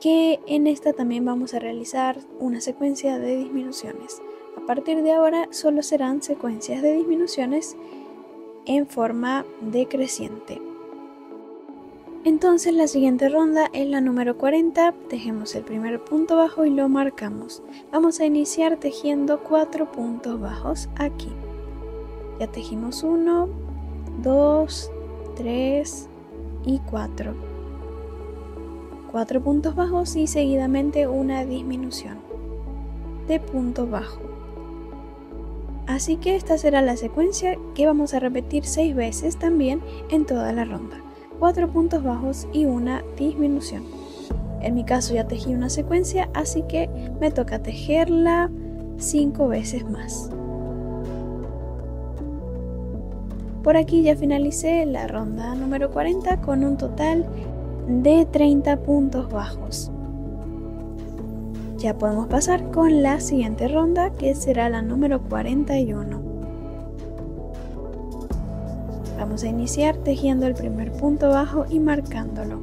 que en esta también vamos a realizar una secuencia de disminuciones. A partir de ahora solo serán secuencias de disminuciones en forma decreciente. Entonces la siguiente ronda es la número 40, tejemos el primer punto bajo y lo marcamos. Vamos a iniciar tejiendo 4 puntos bajos aquí. Ya tejimos 1, 2, 3 y 4. 4 puntos bajos y seguidamente una disminución de punto bajo. Así que esta será la secuencia que vamos a repetir 6 veces también en toda la ronda. 4 puntos bajos y una disminución. En mi caso ya tejí una secuencia, así que me toca tejerla 5 veces más. Por aquí ya finalicé la ronda número 40 con un total de 30 puntos bajos. Ya podemos pasar con la siguiente ronda, que será la número 41. Vamos a iniciar tejiendo el primer punto bajo y marcándolo.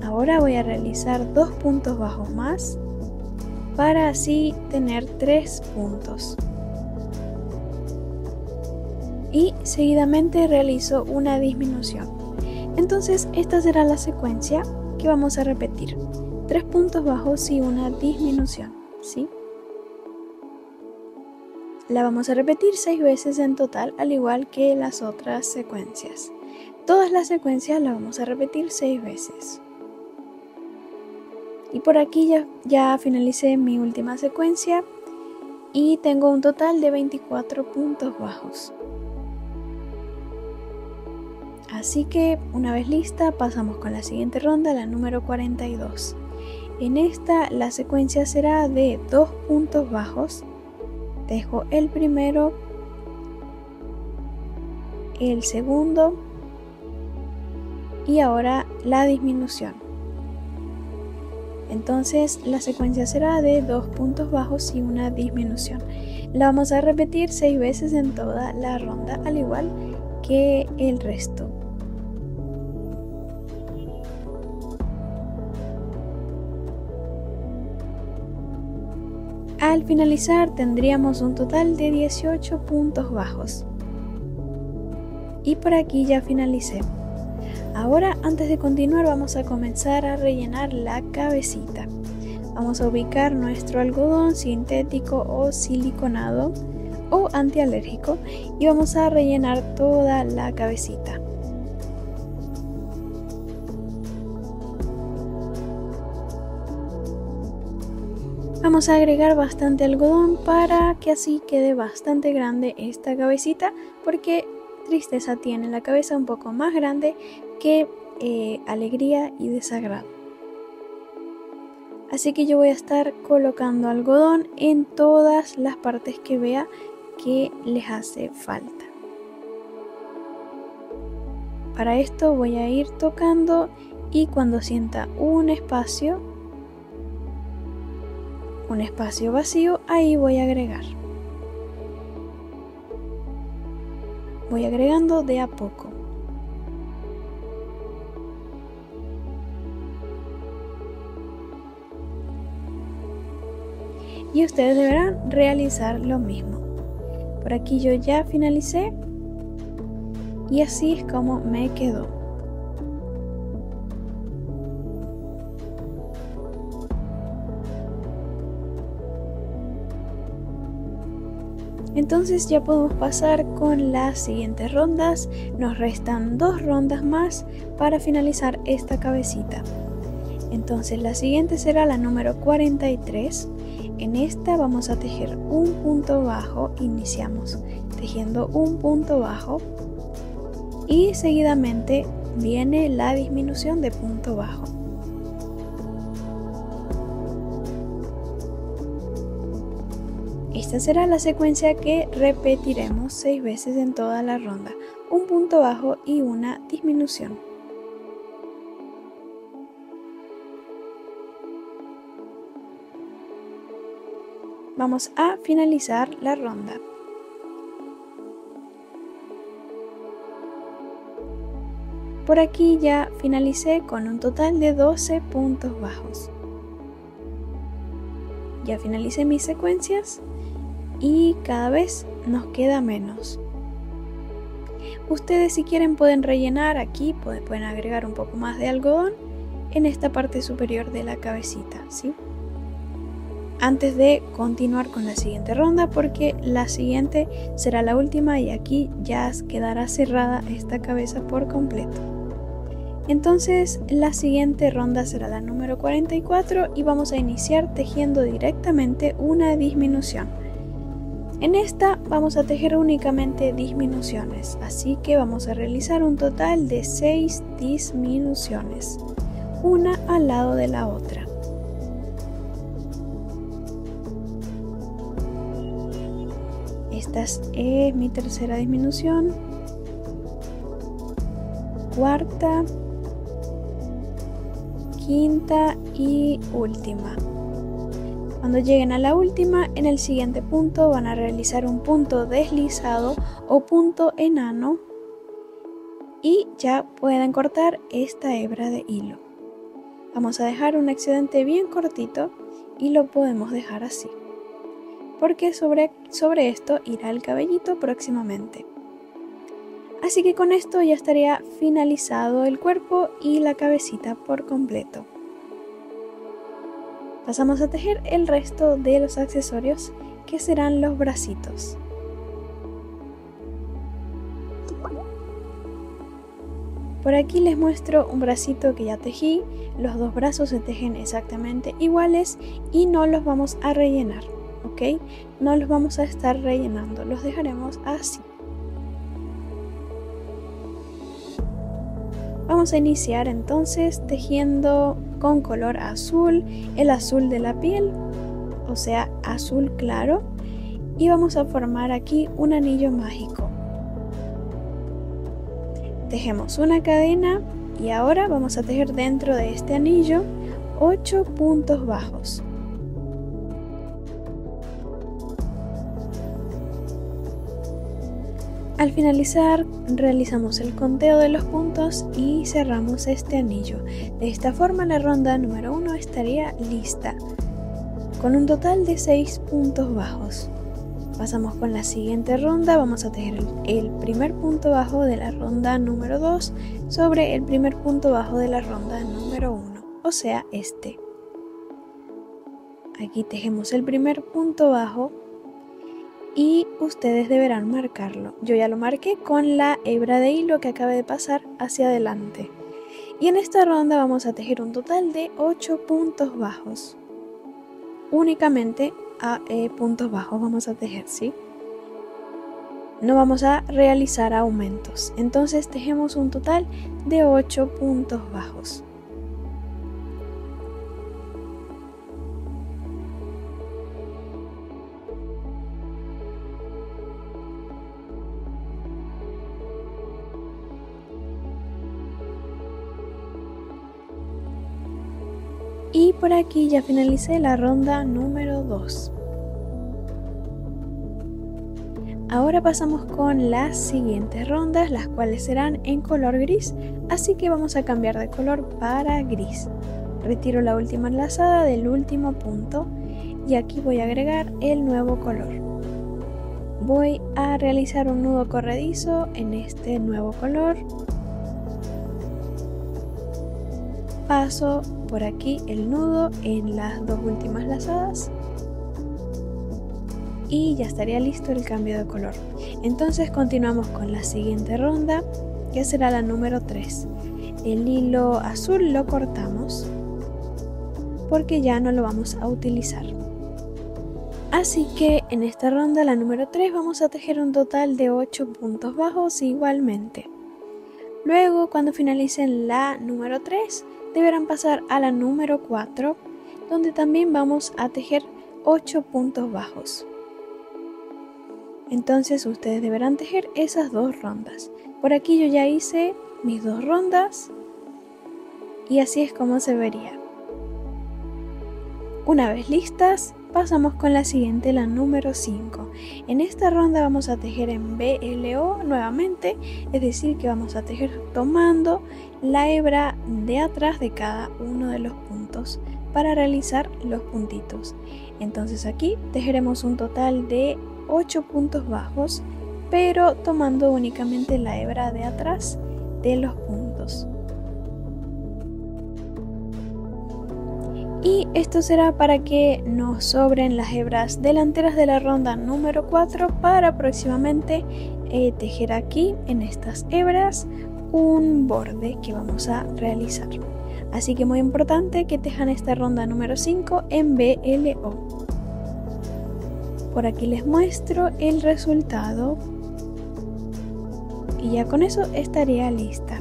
Ahora voy a realizar 2 puntos bajos más para así tener 3 puntos. Y seguidamente realizo una disminución. Entonces esta será la secuencia que vamos a repetir. 3 puntos bajos y una disminución, ¿sí? La vamos a repetir 6 veces en total, al igual que las otras secuencias. Todas las secuencias las vamos a repetir 6 veces. Y por aquí ya finalicé mi última secuencia y tengo un total de 24 puntos bajos. Así que una vez lista pasamos con la siguiente ronda, la número 42. En esta la secuencia será de 2 puntos bajos. Tejo el primero, el segundo y ahora la disminución. Entonces la secuencia será de 2 puntos bajos y una disminución. La vamos a repetir 6 veces en toda la ronda, al igual que el resto. Al finalizar tendríamos un total de 18 puntos bajos. Y por aquí ya finalicé. Ahora, antes de continuar, vamos a comenzar a rellenar la cabecita. Vamos a ubicar nuestro algodón sintético o siliconado o antialérgico y vamos a rellenar toda la cabecita. Vamos a agregar bastante algodón para que así quede bastante grande esta cabecita, porque Tristeza tiene la cabeza un poco más grande que Alegría y Desagrado. Así que yo voy a estar colocando algodón en todas las partes que vea que les hace falta. Para esto voy a ir tocando y cuando sienta un espacio vacío, ahí voy a agregar. Voy agregando de a poco. Y ustedes deberán realizar lo mismo. Por aquí yo ya finalicé y así es como me quedó. Entonces ya podemos pasar con las siguientes rondas. Nos restan 2 rondas más para finalizar esta cabecita. Entonces la siguiente será la número 43. En esta vamos a tejer un punto bajo. Iniciamos tejiendo un punto bajo y seguidamente viene la disminución de punto bajo. Esta será la secuencia que repetiremos 6 veces en toda la ronda, un punto bajo y una disminución. Vamos a finalizar la ronda. Por aquí ya finalicé con un total de 12 puntos bajos. Ya finalicé mis secuencias y cada vez nos queda menos. Ustedes, si quieren, pueden rellenar aquí, pueden agregar un poco más de algodón en esta parte superior de la cabecita, ¿sí? Antes de continuar con la siguiente ronda, porque la siguiente será la última y aquí ya quedará cerrada esta cabeza por completo. Entonces la siguiente ronda será la número 44 y vamos a iniciar tejiendo directamente una disminución. En esta vamos a tejer únicamente disminuciones, así que vamos a realizar un total de 6 disminuciones, una al lado de la otra. Esta es mi tercera disminución, cuarta, quinta y última. Cuando lleguen a la última, en el siguiente punto van a realizar un punto deslizado o punto enano y ya pueden cortar esta hebra de hilo. Vamos a dejar un excedente bien cortito y lo podemos dejar así, porque sobre esto irá el cabellito próximamente. Así que con esto ya estaría finalizado el cuerpo y la cabecita por completo. Pasamos a tejer el resto de los accesorios, que serán los bracitos. Por aquí les muestro un bracito que ya tejí. Los dos brazos se tejen exactamente iguales y no los vamos a rellenar, ¿ok? No los vamos a estar rellenando, los dejaremos así. Vamos a iniciar entonces tejiendo con color azul, el azul de la piel, o sea, azul claro, y vamos a formar aquí un anillo mágico. Tejemos una cadena y ahora vamos a tejer dentro de este anillo 8 puntos bajos. Al finalizar, realizamos el conteo de los puntos y cerramos este anillo. De esta forma la ronda número 1 estaría lista, con un total de 6 puntos bajos. Pasamos con la siguiente ronda, vamos a tejer el primer punto bajo de la ronda número 2 sobre el primer punto bajo de la ronda número 1, o sea, este. Aquí tejemos el primer punto bajo y ustedes deberán marcarlo. Yo ya lo marqué con la hebra de hilo que acaba de pasar hacia adelante. Y en esta ronda vamos a tejer un total de 8 puntos bajos. Únicamente a puntos bajos vamos a tejer, ¿sí? No vamos a realizar aumentos. Entonces tejemos un total de 8 puntos bajos. Y por aquí ya finalicé la ronda número 2. Ahora pasamos con las siguientes rondas, las cuales serán en color gris, así que vamos a cambiar de color para gris. Retiro la última lazada del último punto y aquí voy a agregar el nuevo color. Voy a realizar un nudo corredizo en este nuevo color. Paso por aquí el nudo en las dos últimas lazadas y ya estaría listo el cambio de color. Entonces continuamos con la siguiente ronda, que será la número 3. El hilo azul lo cortamos porque ya no lo vamos a utilizar. Así que en esta ronda, la número 3, vamos a tejer un total de 8 puntos bajos igualmente. Luego, cuando finalicen la número 3, deberán pasar a la número 4, donde también vamos a tejer 8 puntos bajos. Entonces ustedes deberán tejer esas dos rondas. Por aquí yo ya hice mis dos rondas y así es como se vería. Una vez listas, pasamos con la siguiente, la número 5. En esta ronda vamos a tejer en BLO nuevamente, es decir que vamos a tejer tomando la hebra de atrás de cada uno de los puntos para realizar los puntitos. Entonces aquí tejeremos un total de 8 puntos bajos, pero tomando únicamente la hebra de atrás de los puntos. Y esto será para que nos sobren las hebras delanteras de la ronda número 4 para próximamente tejer aquí en estas hebras un borde que vamos a realizar. Así que muy importante que tejan esta ronda número 5 en BLO. Por aquí les muestro el resultado y ya con eso estaría lista.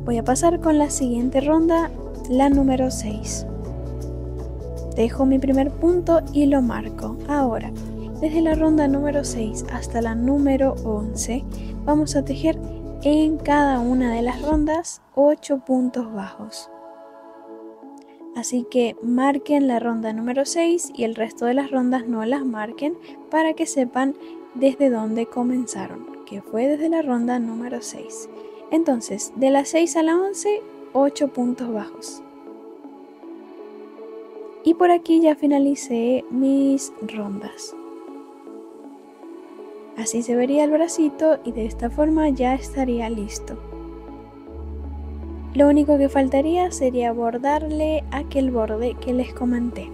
Voy a pasar con la siguiente ronda, la número 6. Dejo mi primer punto y lo marco. Ahora, desde la ronda número 6 hasta la número 11, vamos a tejer en cada una de las rondas 8 puntos bajos. Así que marquen la ronda número 6 y el resto de las rondas no las marquen para que sepan desde dónde comenzaron, que fue desde la ronda número 6. Entonces, de la 6 a la 11, 8 puntos bajos. Y por aquí ya finalicé mis rondas. Así se vería el bracito y de esta forma ya estaría listo. Lo único que faltaría sería bordarle aquel borde que les comenté.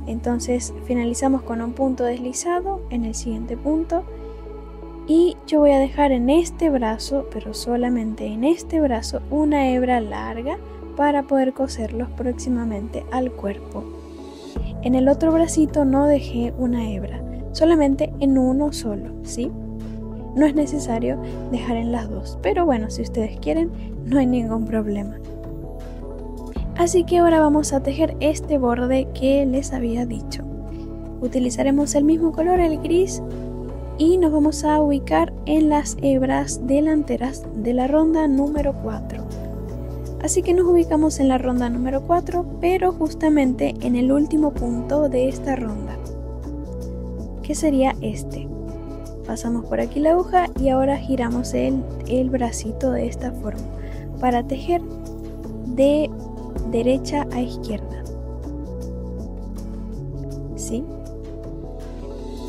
Entonces finalizamos con un punto deslizado en el siguiente punto. Y yo voy a dejar en este brazo, pero solamente en este brazo, una hebra larga para poder coserlos próximamente al cuerpo. En el otro bracito no dejé una hebra, solamente en uno solo, ¿sí? No es necesario dejar en las dos, pero bueno, si ustedes quieren, no hay ningún problema. Así que ahora vamos a tejer este borde que les había dicho. Utilizaremos el mismo color, el gris, y nos vamos a ubicar en las hebras delanteras de la ronda número 4. Así que nos ubicamos en la ronda número 4, pero justamente en el último punto de esta ronda, que sería este. Pasamos por aquí la aguja y ahora giramos el bracito de esta forma para tejer de derecha a izquierda. ¿Sí?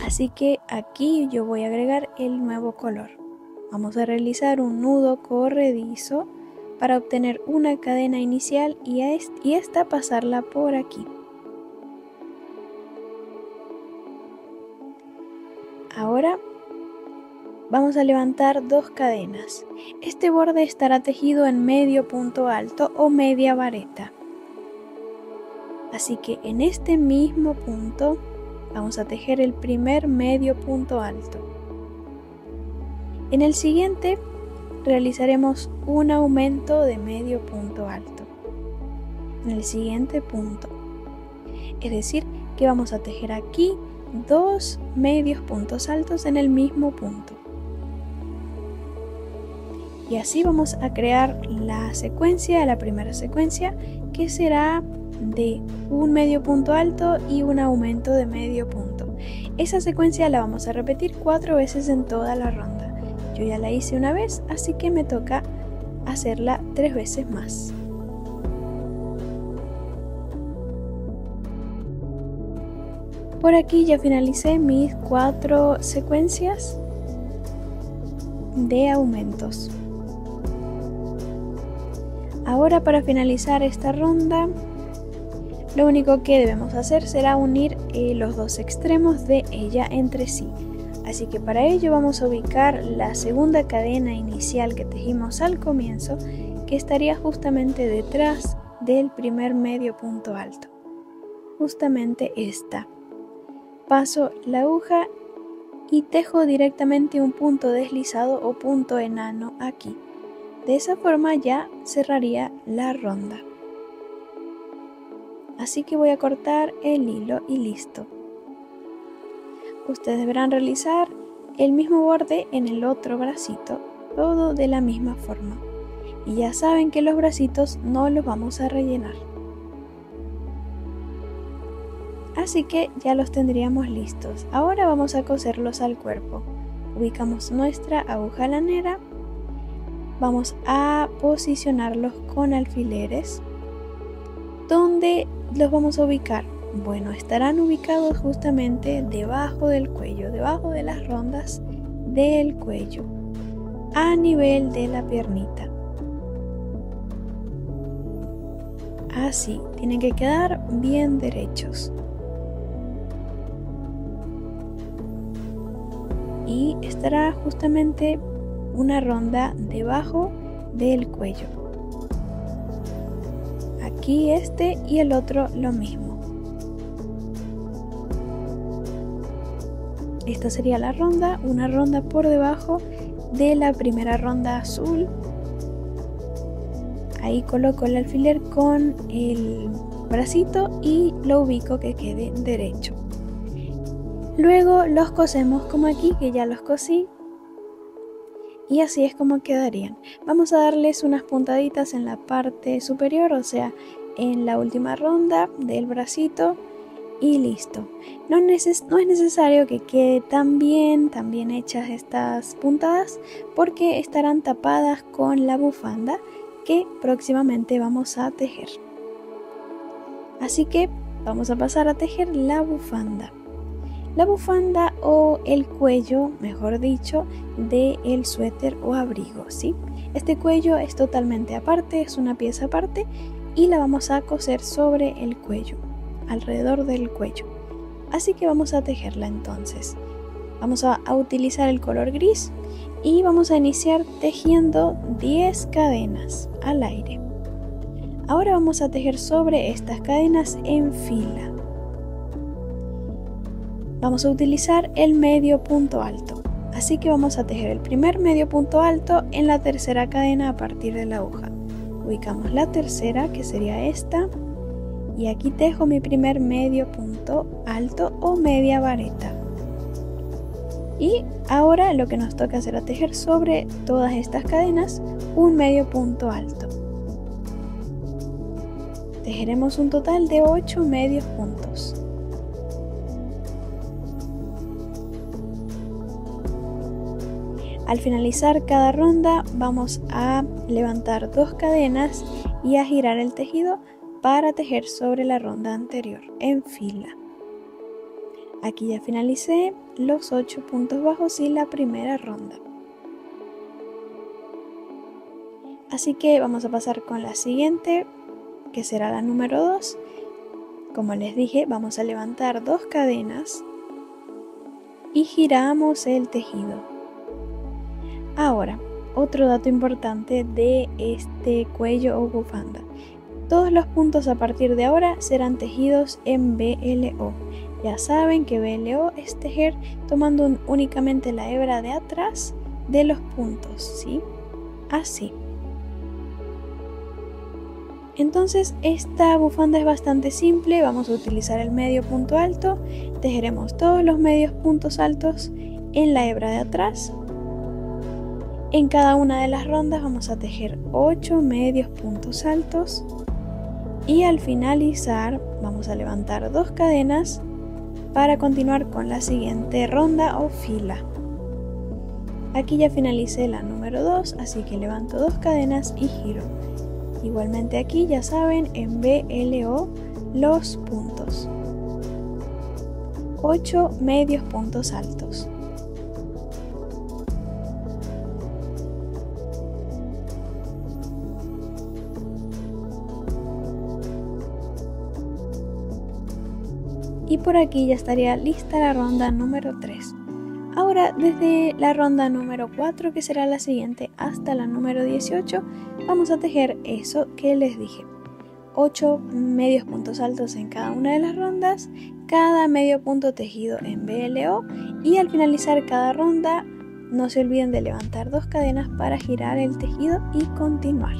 Así que aquí yo voy a agregar el nuevo color. Vamos a realizar un nudo corredizo para obtener una cadena inicial y esta pasarla por aquí. Ahora vamos a levantar 2 cadenas. Este borde estará tejido en medio punto alto o media vareta. Así que en este mismo punto vamos a tejer el primer medio punto alto. En el siguiente realizaremos un aumento de medio punto alto. En el siguiente punto. Es decir, que vamos a tejer aquí 2 medios puntos altos en el mismo punto. Y así vamos a crear la primera secuencia, que será de un medio punto alto y un aumento de medio punto. Esa secuencia la vamos a repetir 4 veces en toda la ronda. Yo ya la hice una vez, así que me toca hacerla 3 veces más. Por aquí ya finalicé mis 4 secuencias de aumentos. Ahora, para finalizar esta ronda, lo único que debemos hacer será unir los 2 extremos de ella entre sí. Así que para ello vamos a ubicar la segunda cadena inicial que tejimos al comienzo, que estaría justamente detrás del primer medio punto alto. Justamente esta. Paso la aguja y tejo directamente un punto deslizado o punto enano aquí. De esa forma ya cerraría la ronda. Así que voy a cortar el hilo y listo. Ustedes deberán realizar el mismo borde en el otro bracito, todo de la misma forma. Y ya saben que los bracitos no los vamos a rellenar. Así que ya los tendríamos listos. Ahora vamos a coserlos al cuerpo. Ubicamos nuestra aguja lanera. Vamos a posicionarlos con alfileres. ¿Dónde los vamos a ubicar? Bueno, estarán ubicados justamente debajo del cuello, debajo de las rondas del cuello, a nivel de la piernita. Así, tienen que quedar bien derechos. Y estará justamente una ronda debajo del cuello. Aquí este y el otro lo mismo. Esta sería la ronda, una ronda por debajo de la primera ronda azul. Ahí coloco el alfiler con el bracito y lo ubico que quede derecho. Luego los cosemos como aquí, que ya los cosí. Y así es como quedarían. Vamos a darles unas puntaditas en la parte superior, o sea, en la última ronda del bracito. Y listo. No es necesario que quede tan bien hechas estas puntadas, porque estarán tapadas con la bufanda que próximamente vamos a tejer. Así que vamos a pasar a tejer la bufanda. La bufanda o el cuello, mejor dicho, del suéter o abrigo, ¿sí? Este cuello es totalmente aparte, es una pieza aparte y la vamos a coser sobre el cuello, alrededor del cuello. Así que vamos a tejerla entonces. Vamos a utilizar el color gris y vamos a iniciar tejiendo 10 cadenas al aire. Ahora vamos a tejer sobre estas cadenas en fila. Vamos a utilizar el medio punto alto, así que vamos a tejer el primer medio punto alto en la tercera cadena a partir de la aguja. Ubicamos la tercera, que sería esta, y aquí tejo mi primer medio punto alto o media vareta. Y ahora lo que nos toca hacer es tejer sobre todas estas cadenas un medio punto alto. Tejeremos un total de 8 medios puntos. Al finalizar cada ronda vamos a levantar 2 cadenas y a girar el tejido para tejer sobre la ronda anterior en fila. Aquí ya finalicé los 8 puntos bajos y la primera ronda. Así que vamos a pasar con la siguiente, que será la número 2. Como les dije, vamos a levantar 2 cadenas y giramos el tejido. Ahora, otro dato importante de este cuello o bufanda. Todos los puntos a partir de ahora serán tejidos en BLO. Ya saben que BLO es tejer tomando únicamente la hebra de atrás de los puntos, ¿sí? Así. Entonces esta bufanda es bastante simple. Vamos a utilizar el medio punto alto. Tejeremos todos los medios puntos altos en la hebra de atrás. En cada una de las rondas vamos a tejer 8 medios puntos altos y al finalizar vamos a levantar 2 cadenas para continuar con la siguiente ronda o fila. Aquí ya finalicé la número 2, así que levanto 2 cadenas y giro. Igualmente aquí ya saben, en BLO los puntos. 8 medios puntos altos. Y por aquí ya estaría lista la ronda número 3. Ahora desde la ronda número 4, que será la siguiente, hasta la número 18, vamos a tejer eso que les dije. 8 medios puntos altos en cada una de las rondas, cada medio punto tejido en BLO y al finalizar cada ronda no se olviden de levantar 2 cadenas para girar el tejido y continuar.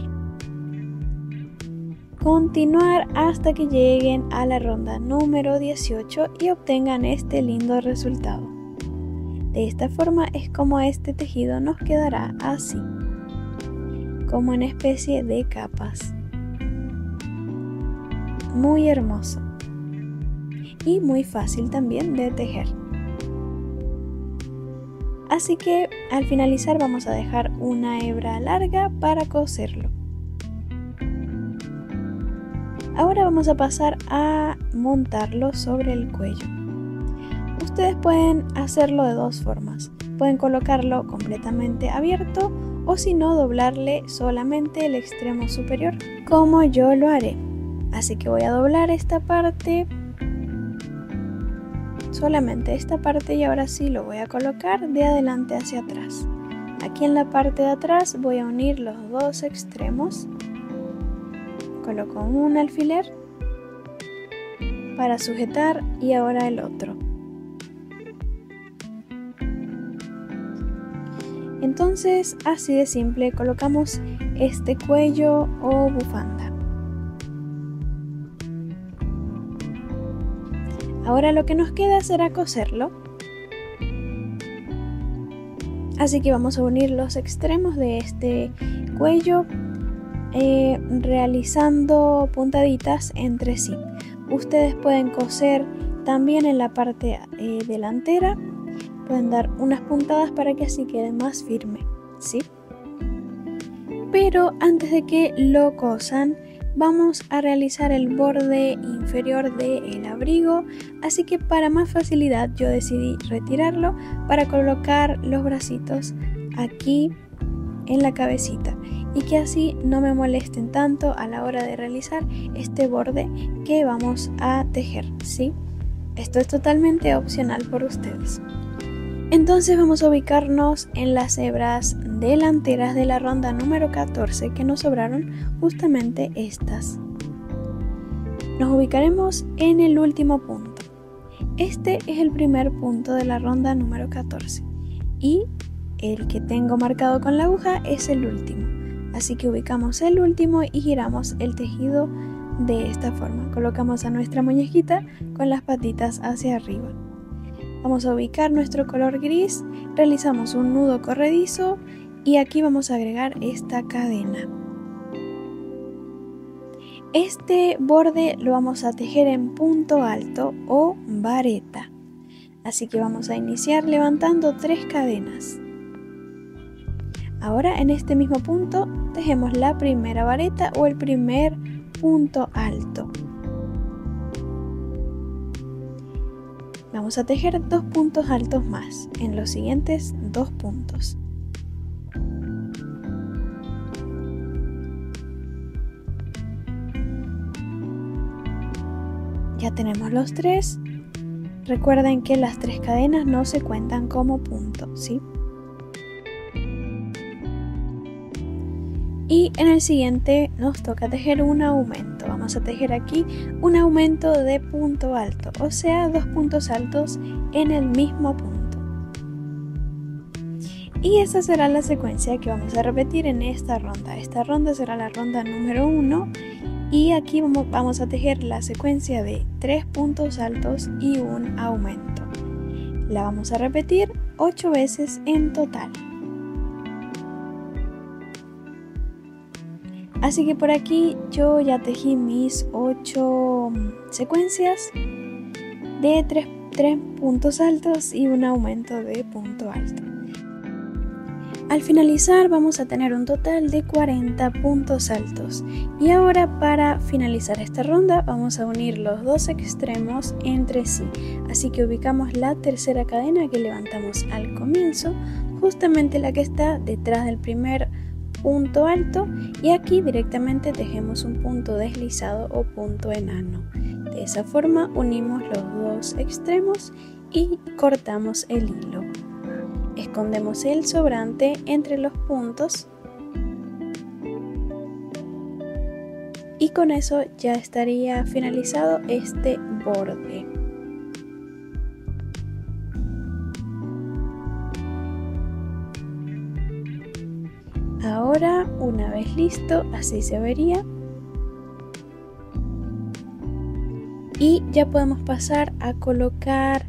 Continuar hasta que lleguen a la ronda número 18 y obtengan este lindo resultado. De esta forma es como este tejido nos quedará así, como en especie de capas. Muy hermoso. y muy fácil también de tejer. Así que al finalizar vamos a dejar una hebra larga para coserlo. Ahora vamos a pasar a montarlo sobre el cuello. Ustedes pueden hacerlo de dos formas. Pueden colocarlo completamente abierto o si no doblarle solamente el extremo superior, como yo lo haré. Así que voy a doblar esta parte, solamente esta parte, y ahora sí lo voy a colocar de adelante hacia atrás. Aquí en la parte de atrás voy a unir los dos extremos. Coloco un alfiler para sujetar y ahora el otro. Entonces, así de simple colocamos este cuello o bufanda. Ahora lo que nos queda será coserlo. Así que vamos a unir los extremos de este cuello realizando puntaditas entre sí. Ustedes pueden coser también en la parte delantera. Pueden dar unas puntadas para que así quede más firme, ¿sí? Pero antes de que lo cosan, vamos a realizar el borde inferior del abrigo, así que para más facilidad yo decidí retirarlo para colocar los bracitos aquí en la cabecita y que así no me molesten tanto a la hora de realizar este borde que vamos a tejer, ¿sí? Esto es totalmente opcional por ustedes. Entonces vamos a ubicarnos en las hebras delanteras de la ronda número 14 que nos sobraron, justamente estas. Nos ubicaremos en el último punto. Este es el primer punto de la ronda número 14 y el que tengo marcado con la aguja es el último. Así que ubicamos el último y giramos el tejido de esta forma. Colocamos a nuestra muñequita con las patitas hacia arriba. Vamos a ubicar nuestro color gris, realizamos un nudo corredizo y aquí vamos a agregar esta cadena. Este borde lo vamos a tejer en punto alto o vareta. Así que vamos a iniciar levantando 3 cadenas. Ahora en este mismo punto tejemos la primera vareta o el primer punto alto. Vamos a tejer 2 puntos altos más en los siguientes 2 puntos. Ya tenemos los 3. Recuerden que las 3 cadenas no se cuentan como punto, ¿sí? Y en el siguiente nos toca tejer un aumento. Vamos a tejer aquí un aumento de punto alto, o sea, 2 puntos altos en el mismo punto. Y esa será la secuencia que vamos a repetir en esta ronda. Esta ronda será la ronda número 1 y aquí vamos a tejer la secuencia de 3 puntos altos y un aumento. La vamos a repetir 8 veces en total. Así que por aquí yo ya tejí mis 8 secuencias de 3 puntos altos y un aumento de punto alto. Al finalizar vamos a tener un total de 40 puntos altos. Y ahora para finalizar esta ronda vamos a unir los 2 extremos entre sí. Así que ubicamos la tercera cadena que levantamos al comienzo, justamente la que está detrás del primer punto alto, y aquí directamente tejemos un punto deslizado o punto enano. De esa forma unimos los 2 extremos y cortamos el hilo. Escondemos el sobrante entre los puntos y con eso ya estaría finalizado este borde. Ahora, una vez listo, así se vería. Y ya podemos pasar a colocar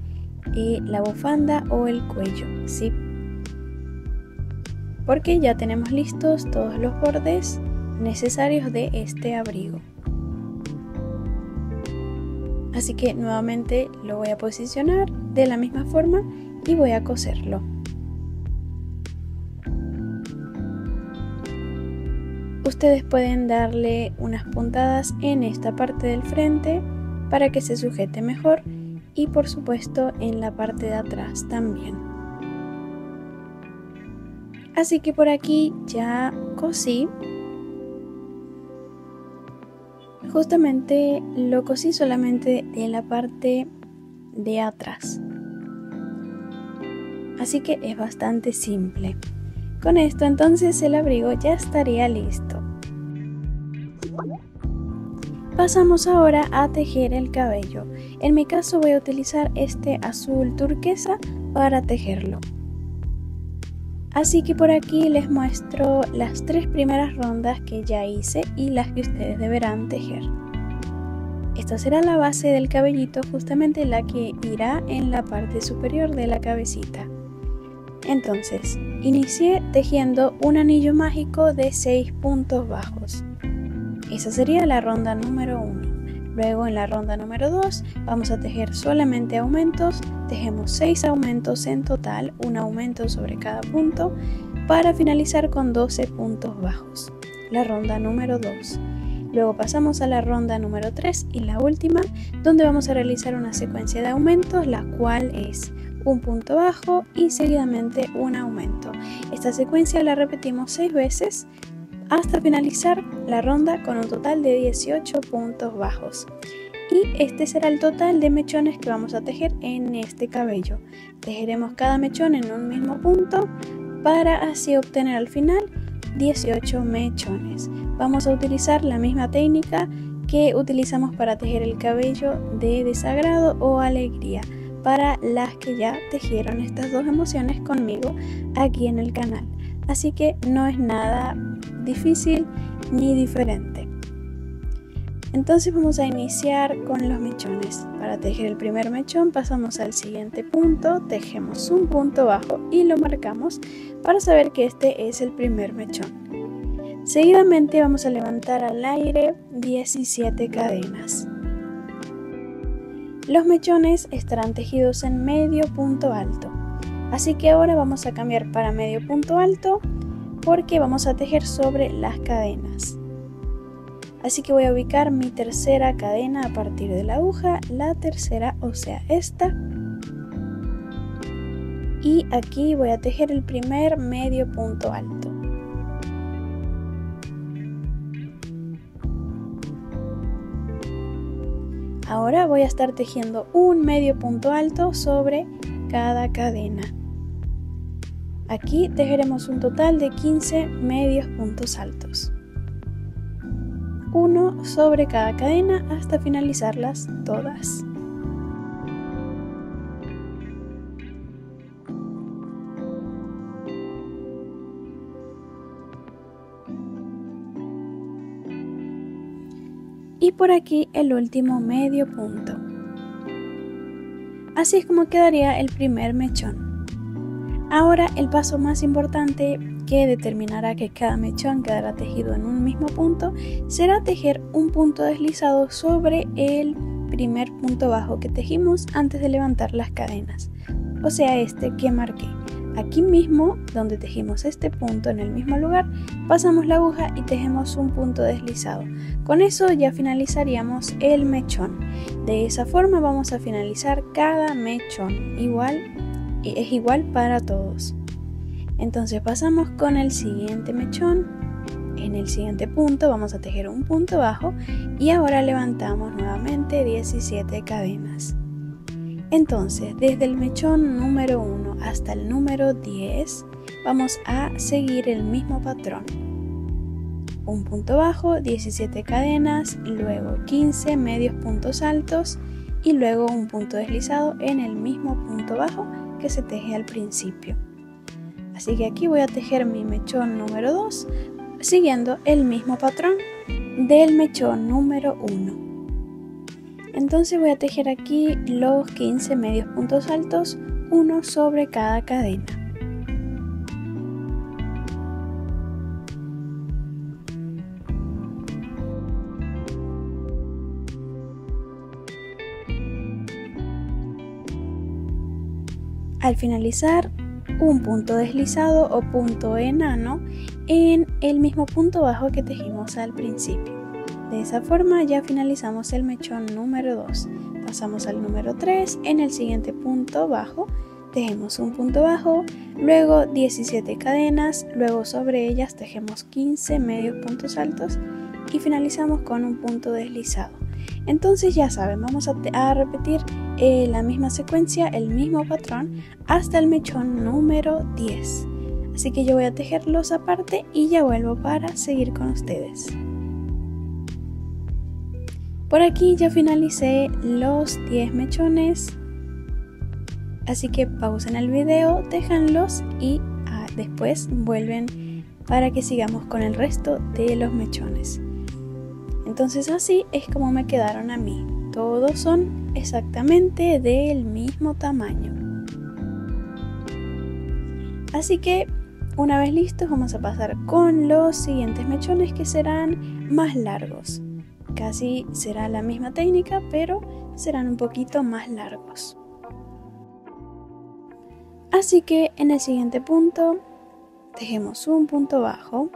la bufanda o el cuello, ¿sí? Porque ya tenemos listos todos los bordes necesarios de este abrigo. Así que nuevamente lo voy a posicionar de la misma forma y voy a coserlo. Ustedes pueden darle unas puntadas en esta parte del frente para que se sujete mejor y por supuesto en la parte de atrás también. Así que por aquí ya cosí. Justamente lo cosí solamente de la parte de atrás. Así que es bastante simple. Con esto entonces el abrigo ya estaría listo. Pasamos ahora a tejer el cabello. En mi caso voy a utilizar este azul turquesa para tejerlo. Así que por aquí les muestro las 3 primeras rondas que ya hice y las que ustedes deberán tejer. Esta será la base del cabellito, justamente la que irá en la parte superior de la cabecita. Entonces, inicié tejiendo un anillo mágico de 6 puntos bajos. Esa sería la ronda número 1. Luego en la ronda número 2 vamos a tejer solamente aumentos, tejemos 6 aumentos en total, un aumento sobre cada punto, para finalizar con 12 puntos bajos, la ronda número 2. Luego pasamos a la ronda número 3 y la última, donde vamos a realizar una secuencia de aumentos, la cual es un punto bajo y seguidamente un aumento. Esta secuencia la repetimos 6 veces, hasta finalizar la ronda con un total de 18 puntos bajos. Y este será el total de mechones que vamos a tejer en este cabello. Tejeremos cada mechón en un mismo punto para así obtener al final 18 mechones. Vamos a utilizar la misma técnica que utilizamos para tejer el cabello de desagrado o alegría, para las que ya tejieron estas 2 emociones conmigo aquí en el canal. Así que no es nada difícil ni diferente. Entonces vamos a iniciar con los mechones. Para tejer el primer mechón pasamos al siguiente punto, tejemos un punto bajo y lo marcamos para saber que este es el primer mechón. Seguidamente vamos a levantar al aire 17 cadenas. Los mechones estarán tejidos en medio punto alto. Así que ahora vamos a cambiar para medio punto alto porque vamos a tejer sobre las cadenas. Así que voy a ubicar mi tercera cadena a partir de la aguja, la tercera, o sea esta. Y aquí voy a tejer el primer medio punto alto. Ahora voy a estar tejiendo un medio punto alto sobre cada cadena. Aquí tejeremos un total de 15 medios puntos altos. Uno sobre cada cadena hasta finalizarlas todas. Y por aquí el último medio punto. Así es como quedaría el primer mechón. Ahora el paso más importante que determinará que cada mechón quedará tejido en un mismo punto será tejer un punto deslizado sobre el primer punto bajo que tejimos antes de levantar las cadenas, o sea este que marqué. Aquí mismo donde tejimos este punto en el mismo lugar pasamos la aguja y tejemos un punto deslizado. Con eso ya finalizaríamos el mechón. De esa forma vamos a finalizar cada mechón, es igual para todos. Entonces pasamos con el siguiente mechón. En el siguiente punto vamos a tejer un punto bajo y ahora levantamos nuevamente 17 cadenas. Entonces desde el mechón número 1 hasta el número 10 vamos a seguir el mismo patrón. Un punto bajo, 17 cadenas, luego 15 medios puntos altos y luego un punto deslizado en el mismo punto bajo que se teje al principio. Así que aquí voy a tejer mi mechón número 2 siguiendo el mismo patrón del mechón número 1. Entonces voy a tejer aquí los 15 medios puntos altos, uno sobre cada cadena. Al finalizar, un punto deslizado o punto enano en el mismo punto bajo que tejimos al principio. De esa forma ya finalizamos el mechón número 2. Pasamos al número 3, en el siguiente punto bajo tejemos un punto bajo, luego 17 cadenas, luego sobre ellas tejemos 15 medios puntos altos y finalizamos con un punto deslizado. Entonces ya saben, vamos a repetir la misma secuencia, el mismo patrón hasta el mechón número 10. Así que yo voy a tejerlos aparte y ya vuelvo para seguir con ustedes. Por aquí ya finalicé los 10 mechones, así que pausen el video, téjanlos y después vuelven para que sigamos con el resto de los mechones. Entonces así es como me quedaron a mí. Todos son exactamente del mismo tamaño. Así que una vez listos vamos a pasar con los siguientes mechones que serán más largos. Casi será la misma técnica, pero serán un poquito más largos. Así que en el siguiente punto tejemos un punto bajo.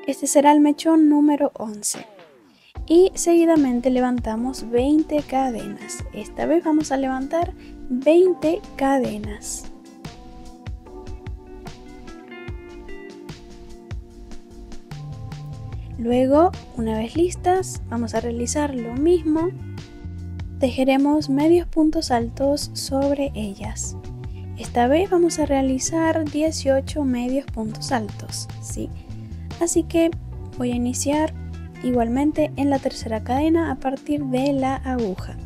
Este será el mechón número 11. Y seguidamente levantamos 20 cadenas. Esta vez vamos a levantar 20 cadenas. Luego, una vez listas, vamos a realizar lo mismo. Tejeremos medios puntos altos sobre ellas. Esta vez vamos a realizar 18 medios puntos altos, ¿sí? Así que voy a iniciar igualmente en la tercera cadena a partir de la aguja.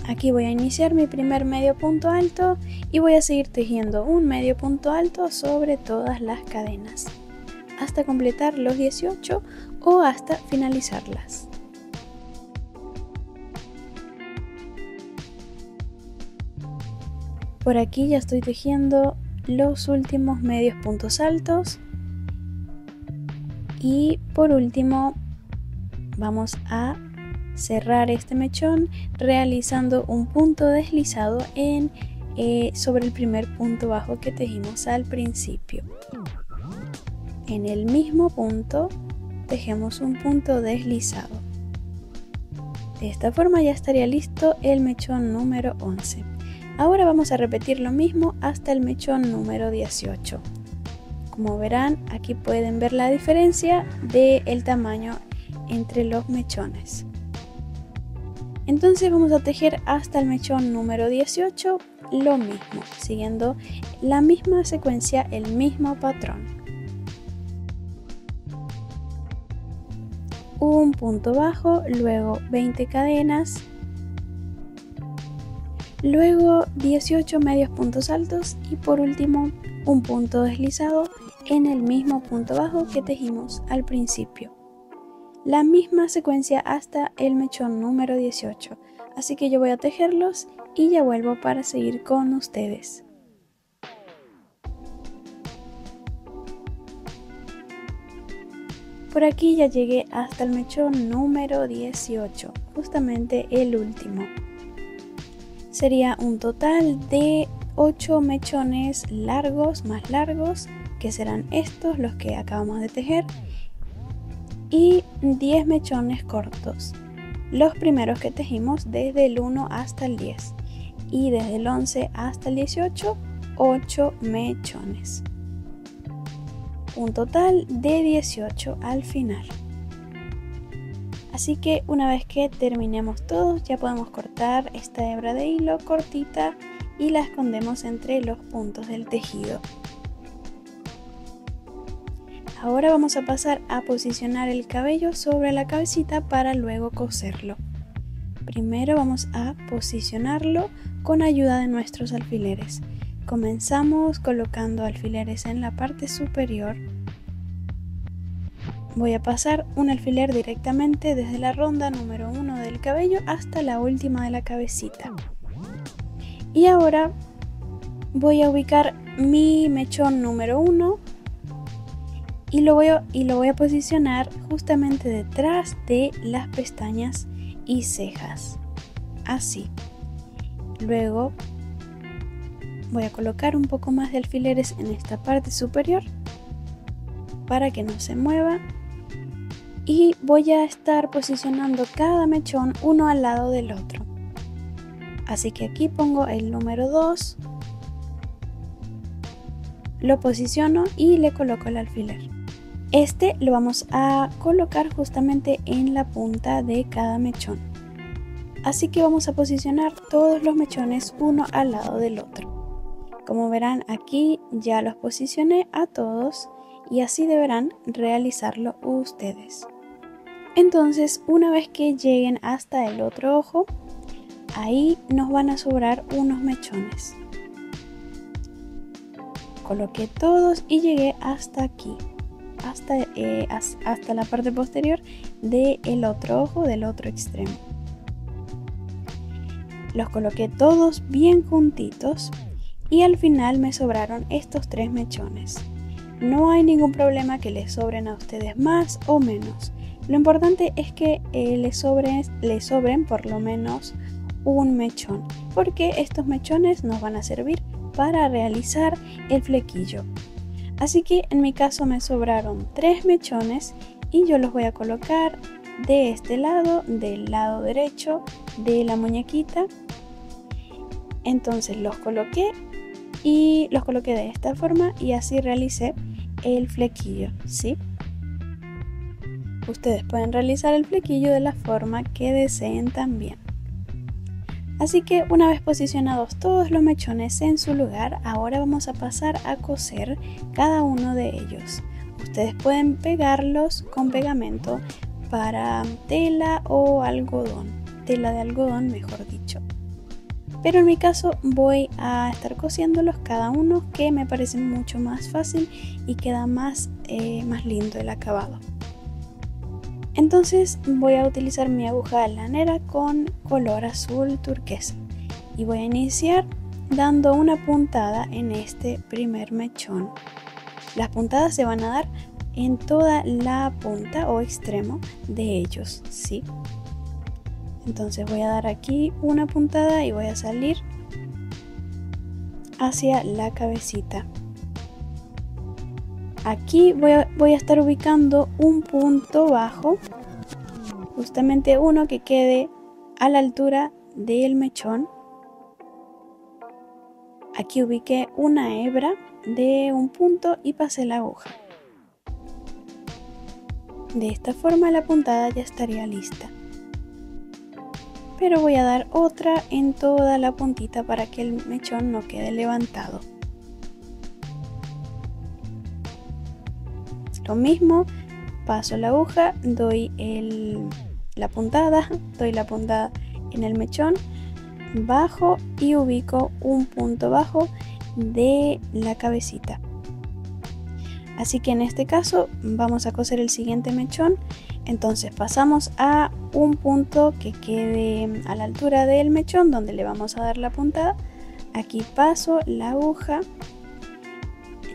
Aquí voy a iniciar mi primer medio punto alto y voy a seguir tejiendo un medio punto alto sobre todas las cadenas hasta completar los 18 o hasta finalizarlas. Por aquí ya estoy tejiendo los últimos medios puntos altos y por último vamos a cerrar este mechón realizando un punto deslizado sobre el primer punto bajo que tejimos al principio. En el mismo punto tejemos un punto deslizado. De esta forma ya estaría listo el mechón número 11. Ahora vamos a repetir lo mismo hasta el mechón número 18. Como verán, aquí pueden ver la diferencia del tamaño entre los mechones. Entonces vamos a tejer hasta el mechón número 18 lo mismo, siguiendo la misma secuencia, el mismo patrón. Un punto bajo, luego 20 cadenas, luego 18 medios puntos altos y por último un punto deslizado en el mismo punto bajo que tejimos al principio. La misma secuencia hasta el mechón número 18, así que yo voy a tejerlos y ya vuelvo para seguir con ustedes. Por aquí ya llegué hasta el mechón número 18, justamente el último. Sería un total de 8 mechones largos, más largos, que serán estos los que acabamos de tejer, y 10 mechones cortos, los primeros que tejimos desde el 1 hasta el 10 y desde el 11 hasta el 18, 8 mechones. Un total de 18 al final. Así que una vez que terminemos todos ya podemos cortar esta hebra de hilo cortita y la escondemos entre los puntos del tejido. Ahora vamos a pasar a posicionar el cabello sobre la cabecita para luego coserlo. Primero vamos a posicionarlo con ayuda de nuestros alfileres. Comenzamos colocando alfileres en la parte superior. Voy a pasar un alfiler directamente desde la ronda número 1 del cabello hasta la última de la cabecita. Y ahora voy a ubicar mi mechón número 1 y lo voy a posicionar justamente detrás de las pestañas y cejas. Así. Luego voy a colocar un poco más de alfileres en esta parte superior para que no se mueva. Y voy a estar posicionando cada mechón uno al lado del otro. Así que aquí pongo el número 2, lo posiciono y le coloco el alfiler. Este lo vamos a colocar justamente en la punta de cada mechón. Así que vamos a posicionar todos los mechones uno al lado del otro. Como verán, aquí ya los posicioné a todos y así deberán realizarlo ustedes. Entonces, una vez que lleguen hasta el otro ojo, ahí nos van a sobrar unos mechones. Coloqué todos y llegué hasta aquí, hasta la parte posterior del otro ojo, del otro extremo. Los coloqué todos bien juntitos y al final me sobraron estos 3 mechones. No hay ningún problema que les sobren a ustedes más o menos. Lo importante es que les sobren por lo menos un mechón, porque estos mechones nos van a servir para realizar el flequillo. Así que en mi caso me sobraron 3 mechones y yo los voy a colocar de este lado, del lado derecho de la muñequita. Entonces los coloqué de esta forma y así realicé el flequillo, ¿sí? Ustedes pueden realizar el flequillo de la forma que deseen también. Así que una vez posicionados todos los mechones en su lugar, ahora vamos a pasar a coser cada uno de ellos. Ustedes pueden pegarlos con pegamento para tela o algodón, tela de algodón mejor dicho. Pero en mi caso voy a estar cosiéndolos cada uno, que me parece mucho más fácil y queda más lindo el acabado. Entonces voy a utilizar mi aguja lanera con color azul turquesa y voy a iniciar dando una puntada en este primer mechón. Las puntadas se van a dar en toda la punta o extremo de ellos, ¿sí? Entonces voy a dar aquí una puntada y voy a salir hacia la cabecita. Aquí voy a estar ubicando un punto bajo, justamente uno que quede a la altura del mechón. Aquí ubiqué una hebra de un punto y pasé la aguja. De esta forma la puntada ya estaría lista. Pero voy a dar otra en toda la puntita para que el mechón no quede levantado. Lo mismo, paso la aguja, doy la puntada en el mechón, bajo y ubico un punto bajo de la cabecita. Así que en este caso vamos a coser el siguiente mechón. Entonces pasamos a un punto que quede a la altura del mechón donde le vamos a dar la puntada. Aquí paso la aguja.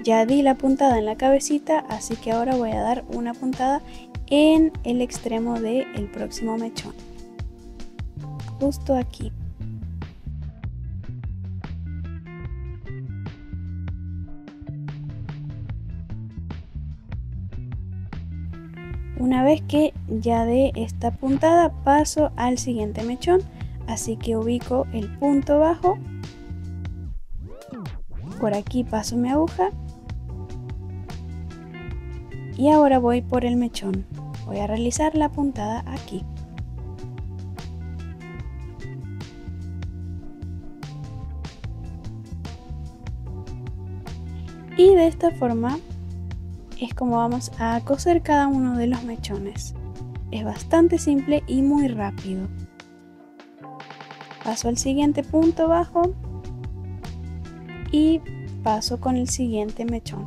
Ya di la puntada en la cabecita, así que ahora voy a dar una puntada en el extremo del próximo mechón. Justo aquí. Una vez que ya dé esta puntada, paso al siguiente mechón, así que ubico el punto bajo. Por aquí paso mi aguja. Y ahora voy por el mechón. Voy a realizar la puntada aquí. Y de esta forma es como vamos a coser cada uno de los mechones. Es bastante simple y muy rápido. Paso al siguiente punto bajo y paso con el siguiente mechón.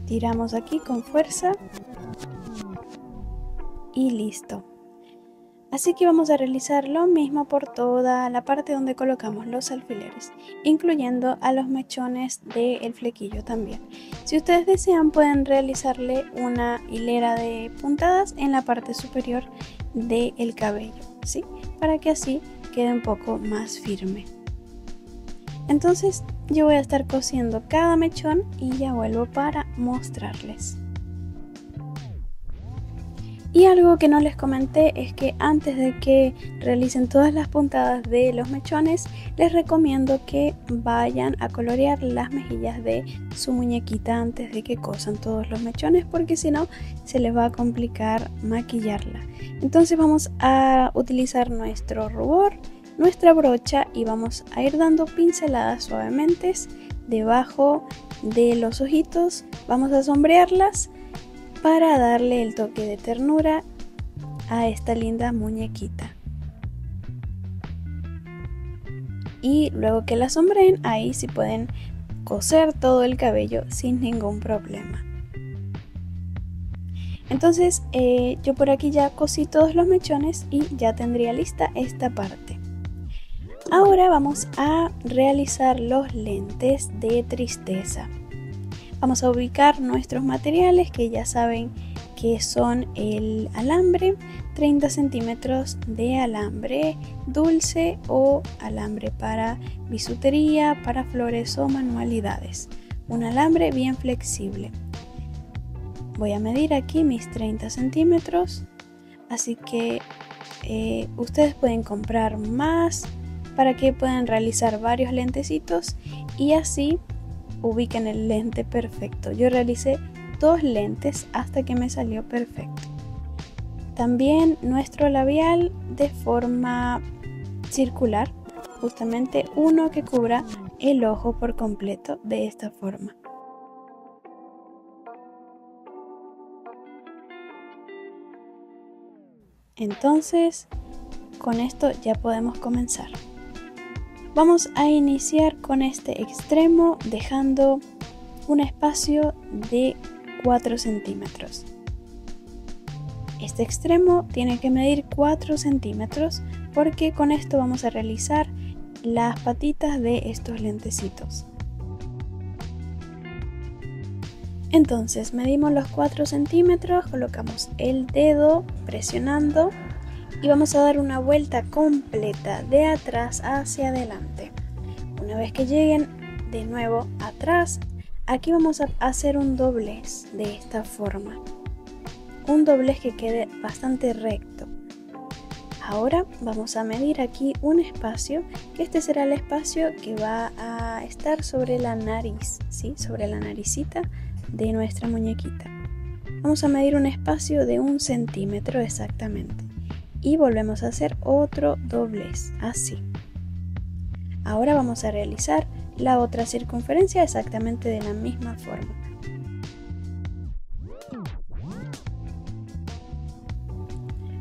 Tiramos aquí con fuerza y listo. Así que vamos a realizar lo mismo por toda la parte donde colocamos los alfileres, incluyendo a los mechones del flequillo también. Si ustedes desean, pueden realizarle una hilera de puntadas en la parte superior del cabello, ¿sí? Para que así quede un poco más firme. Entonces yo voy a estar cosiendo cada mechón y ya vuelvo para mostrarles. Y algo que no les comenté es que antes de que realicen todas las puntadas de los mechones, les recomiendo que vayan a colorear las mejillas de su muñequita antes de que cosan todos los mechones, porque si no se les va a complicar maquillarla. Entonces vamos a utilizar nuestro rubor, nuestra brocha y vamos a ir dando pinceladas suavemente debajo de los ojitos. Vamos a sombrearlas para darle el toque de ternura a esta linda muñequita. Y luego que la sombreen, ahí sí pueden coser todo el cabello sin ningún problema. Entonces yo por aquí ya cosí todos los mechones y ya tendría lista esta parte. Ahora vamos a realizar los lentes de tristeza. Vamos a ubicar nuestros materiales, que ya saben que son el alambre, 30 centímetros de alambre dulce o alambre para bisutería, para flores o manualidades. Un alambre bien flexible. Voy a medir aquí mis 30 centímetros, así que ustedes pueden comprar más para que puedan realizar varios lentecitos y así ubiquen el lente perfecto. Yo realicé 2 lentes hasta que me salió perfecto. También nuestro labial de forma circular, justamente uno que cubra el ojo por completo de esta forma. Entonces, con esto ya podemos comenzar. Vamos a iniciar con este extremo dejando un espacio de 4 centímetros. Este extremo tiene que medir 4 centímetros porque con esto vamos a realizar las patitas de estos lentecitos. Entonces medimos los 4 centímetros, colocamos el dedo presionando y vamos a dar una vuelta completa de atrás hacia adelante. Una vez que lleguen de nuevo atrás, aquí vamos a hacer un doblez de esta forma. Un doblez que quede bastante recto. Ahora vamos a medir aquí un espacio, que este será el espacio que va a estar sobre la nariz, ¿sí? Sobre la naricita de nuestra muñequita. Vamos a medir un espacio de 1 centímetro exactamente. Y volvemos a hacer otro doblez, así. Ahora vamos a realizar la otra circunferencia exactamente de la misma forma.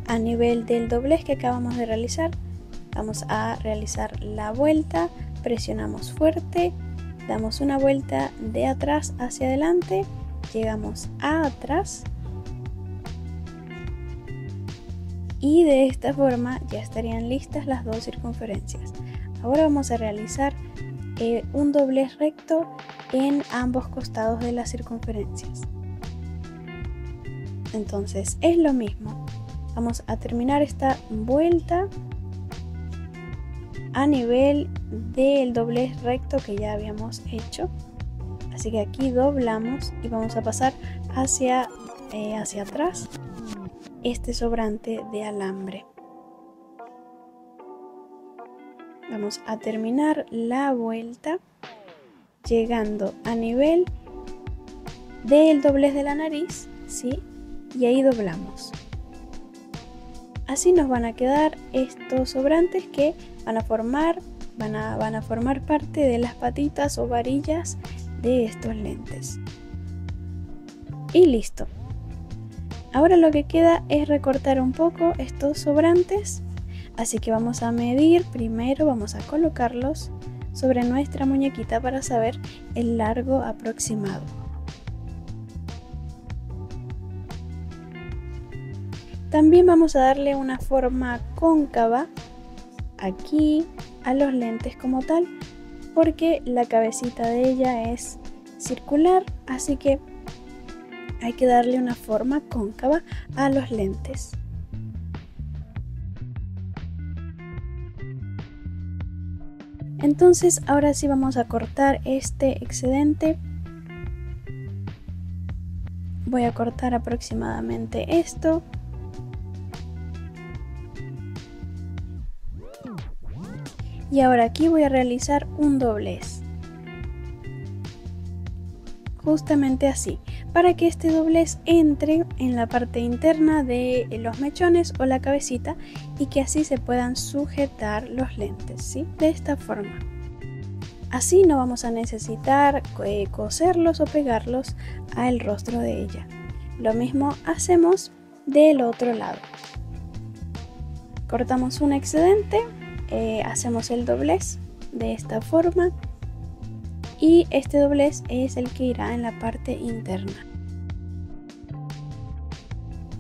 A nivel del doblez que acabamos de realizar, vamos a realizar la vuelta, presionamos fuerte, damos una vuelta de atrás hacia adelante, llegamos a atrás. Y de esta forma ya estarían listas las 2 circunferencias. Ahora vamos a realizar un doblez recto en ambos costados de las circunferencias. Entonces es lo mismo. Vamos a terminar esta vuelta a nivel del doblez recto que ya habíamos hecho. Así que aquí doblamos y vamos a pasar hacia atrás este sobrante de alambre. Vamos a terminar la vuelta llegando a nivel del doblez de la nariz, ¿sí? Y ahí doblamos. Así nos van a quedar estos sobrantes que van a formar parte de las patitas o varillas de estos lentes. Y listo. Ahora lo que queda es recortar un poco estos sobrantes, así que vamos a medir primero, vamos a colocarlos sobre nuestra muñequita para saber el largo aproximado. También vamos a darle una forma cóncava aquí a los lentes como tal, porque la cabecita de ella es circular, así que hay que darle una forma cóncava a los lentes. Entonces ahora sí vamos a cortar este excedente. Voy a cortar aproximadamente esto. Y ahora aquí voy a realizar un doblez. Justamente así, para que este doblez entre en la parte interna de los mechones o la cabecita y que así se puedan sujetar los lentes, ¿sí? De esta forma. Así no vamos a necesitar coserlos o pegarlos al rostro de ella. Lo mismo hacemos del otro lado. Cortamos un excedente, hacemos el doblez de esta forma. Y este doblez es el que irá en la parte interna.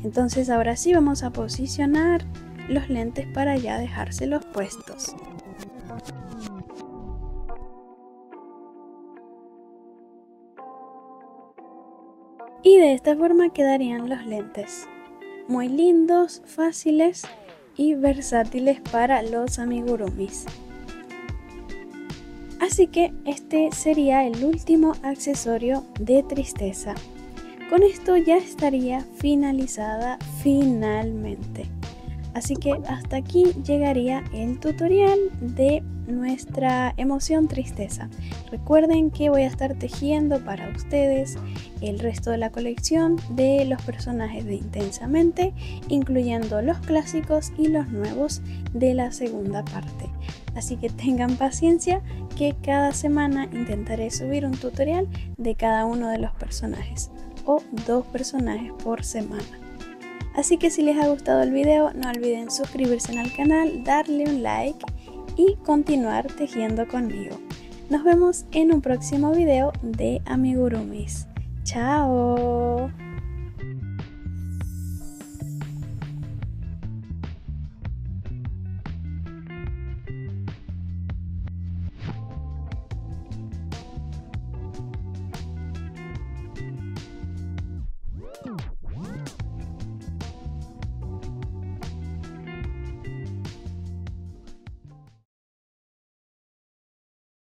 Entonces ahora sí vamos a posicionar los lentes para ya dejárselos puestos. Y de esta forma quedarían los lentes. Muy lindos, fáciles y versátiles para los amigurumis. Así que este sería el último accesorio de Tristeza. Con esto ya estaría finalizada finalmente. Así que hasta aquí llegaría el tutorial de nuestra emoción Tristeza. Recuerden que voy a estar tejiendo para ustedes el resto de la colección de los personajes de Intensamente, incluyendo los clásicos y los nuevos de la segunda parte. Así que tengan paciencia que cada semana intentaré subir un tutorial de cada uno de los personajes o 2 personajes por semana. Así que si les ha gustado el video no olviden suscribirse al canal, darle un like y continuar tejiendo conmigo. Nos vemos en un próximo video de amigurumis. ¡Chao!